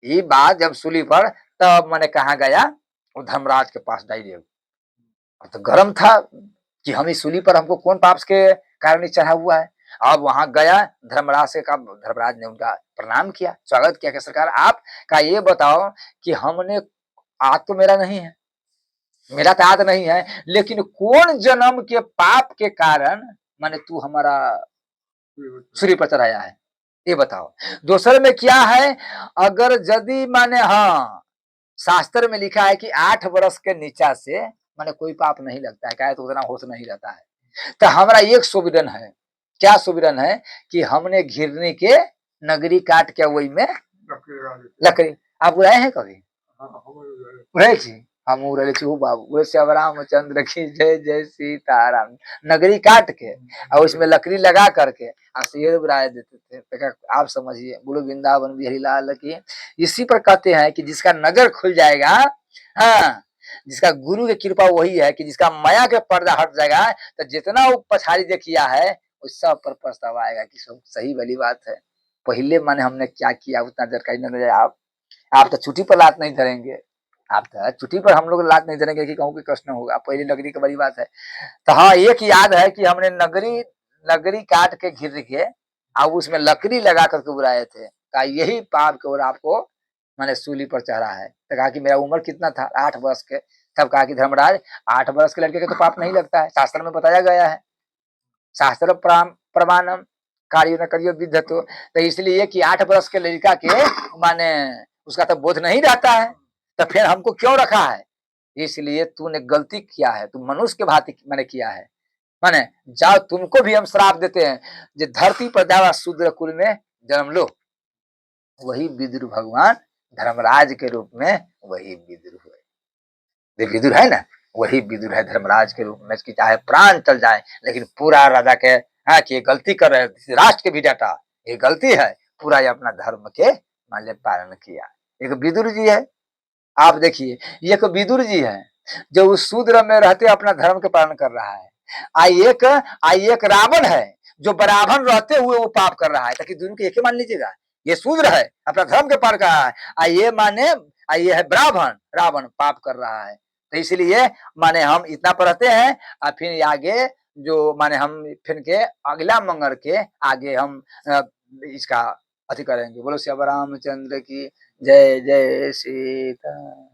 ये बात जब सुनी पर तब मैंने कहा गया वो धर्मराज के पास डायरेक्ट, तो गर्म था कि हम इस सूली पर हमको कौन पाप के कारण चढ़ा हुआ है। अब वहां गया धर्मराज से कहा, धर्मराज ने उनका प्रणाम किया, स्वागत किया कि सरकार आप का ये बताओ कि हमने आग तो मेरा नहीं है, मेरा तो आग नहीं है, लेकिन कौन जन्म के पाप के कारण माने तू हमारा सूर्य पर चढ़ाया है, ये बताओ। दूसरे में क्या है, अगर यदि माने हाँ शास्त्र में लिखा है कि 8 वर्ष के नीचा से माने कोई पाप नहीं लगता है, क्या तो उतना होश नहीं रहता है। तो हमारा एक सुविधन है, क्या सुविधन है कि हमने घिरने के नगरी काट के वही में लकड़ी, आप उड़ाए हैं कभी, उड़े छी हम उड़े छी बाबू, बोले श्याम रामचंद्र की जय जय सीताराम। नगरी काट के और उसमें लकड़ी लगा करके और शेर उड़ाए देते थे। तो आप समझिए, बोलो वृंदावन बिहारी लाल की। इसी पर कहते हैं कि जिसका नजर खुल जाएगा, हाँ जिसका गुरु की कृपा वही है कि जिसका माया के पर्दा हट जाएगा, तो जितना वो पछाड़ी जो किया है उस सब पर पछतावा आएगा कि सब सही वाली बात है। पहले माने हमने क्या किया उतना जानकारी नहीं। आप तो छुट्टी पर लात नहीं धरेंगे, आप तो छुट्टी पर हम लोग लात नहीं धरेंगे कि कहूँ कि कष्ट न होगा, पहले नगरी की बड़ी बात है। तो हाँ एक याद है कि हमने नगरी नगरी काट के घिर के अब उसमें लकड़ी लगा करके बुलाए थे, कहा यही पाप के और आपको मैंने सूली पर चढ़ा है। तो कहा कि मेरा उम्र कितना था, 8 वर्ष के। तब कहा कि धर्मराज 8 वर्ष के लड़के के तो पाप नहीं लगता है, शास्त्र में बताया गया है। शास्त्र प्रमाणम कार्य न करियो विद्धतो। तो इसलिए कि 8 वर्ष के लड़का के माने उसका तो बोध नहीं रहता है, तो फिर हमको क्यों रखा है? इसलिए तूने गलती किया है, तू मनुष्य के भांति मैंने किया है। माने जाओ, तुमको भी हम श्राप देते हैं, जो धरती पर जावा शूद्र कुल में जन्म लो। वही विदुर भगवान धर्मराज के रूप में वही विदुर हुए। जो विदुर है ना, वही विदुर है धर्मराज के रूप में। इसकी चाहे प्राण चल जाए, लेकिन पूरा राजा के हाँ कि ये गलती कर रहे हैं, राष्ट्र के भी डाटा, ये गलती है, पूरा ये अपना धर्म के मान लिया पालन किया। एक विदुर जी है, आप देखिए, ये एक विदुर जी है जो उस शूद्र में रहते अपना धर्म के पालन कर रहा है। आई एक रावण है जो बराबर रहते हुए वो पाप कर रहा है, ताकि दोनों को एक ही मान लीजिएगा। ये शूद्र है, अपना धर्म के पालन कर रहा है, ये माने ये है ब्राह्मण, रावण पाप कर रहा है। तो इसलिए माने हम इतना पढ़ते हैं और फिर आगे जो माने हम फिर के अगला मंगल के आगे हम इसका अति करेंगे। बोलो श्री रामचंद्र की जय। जय सीता।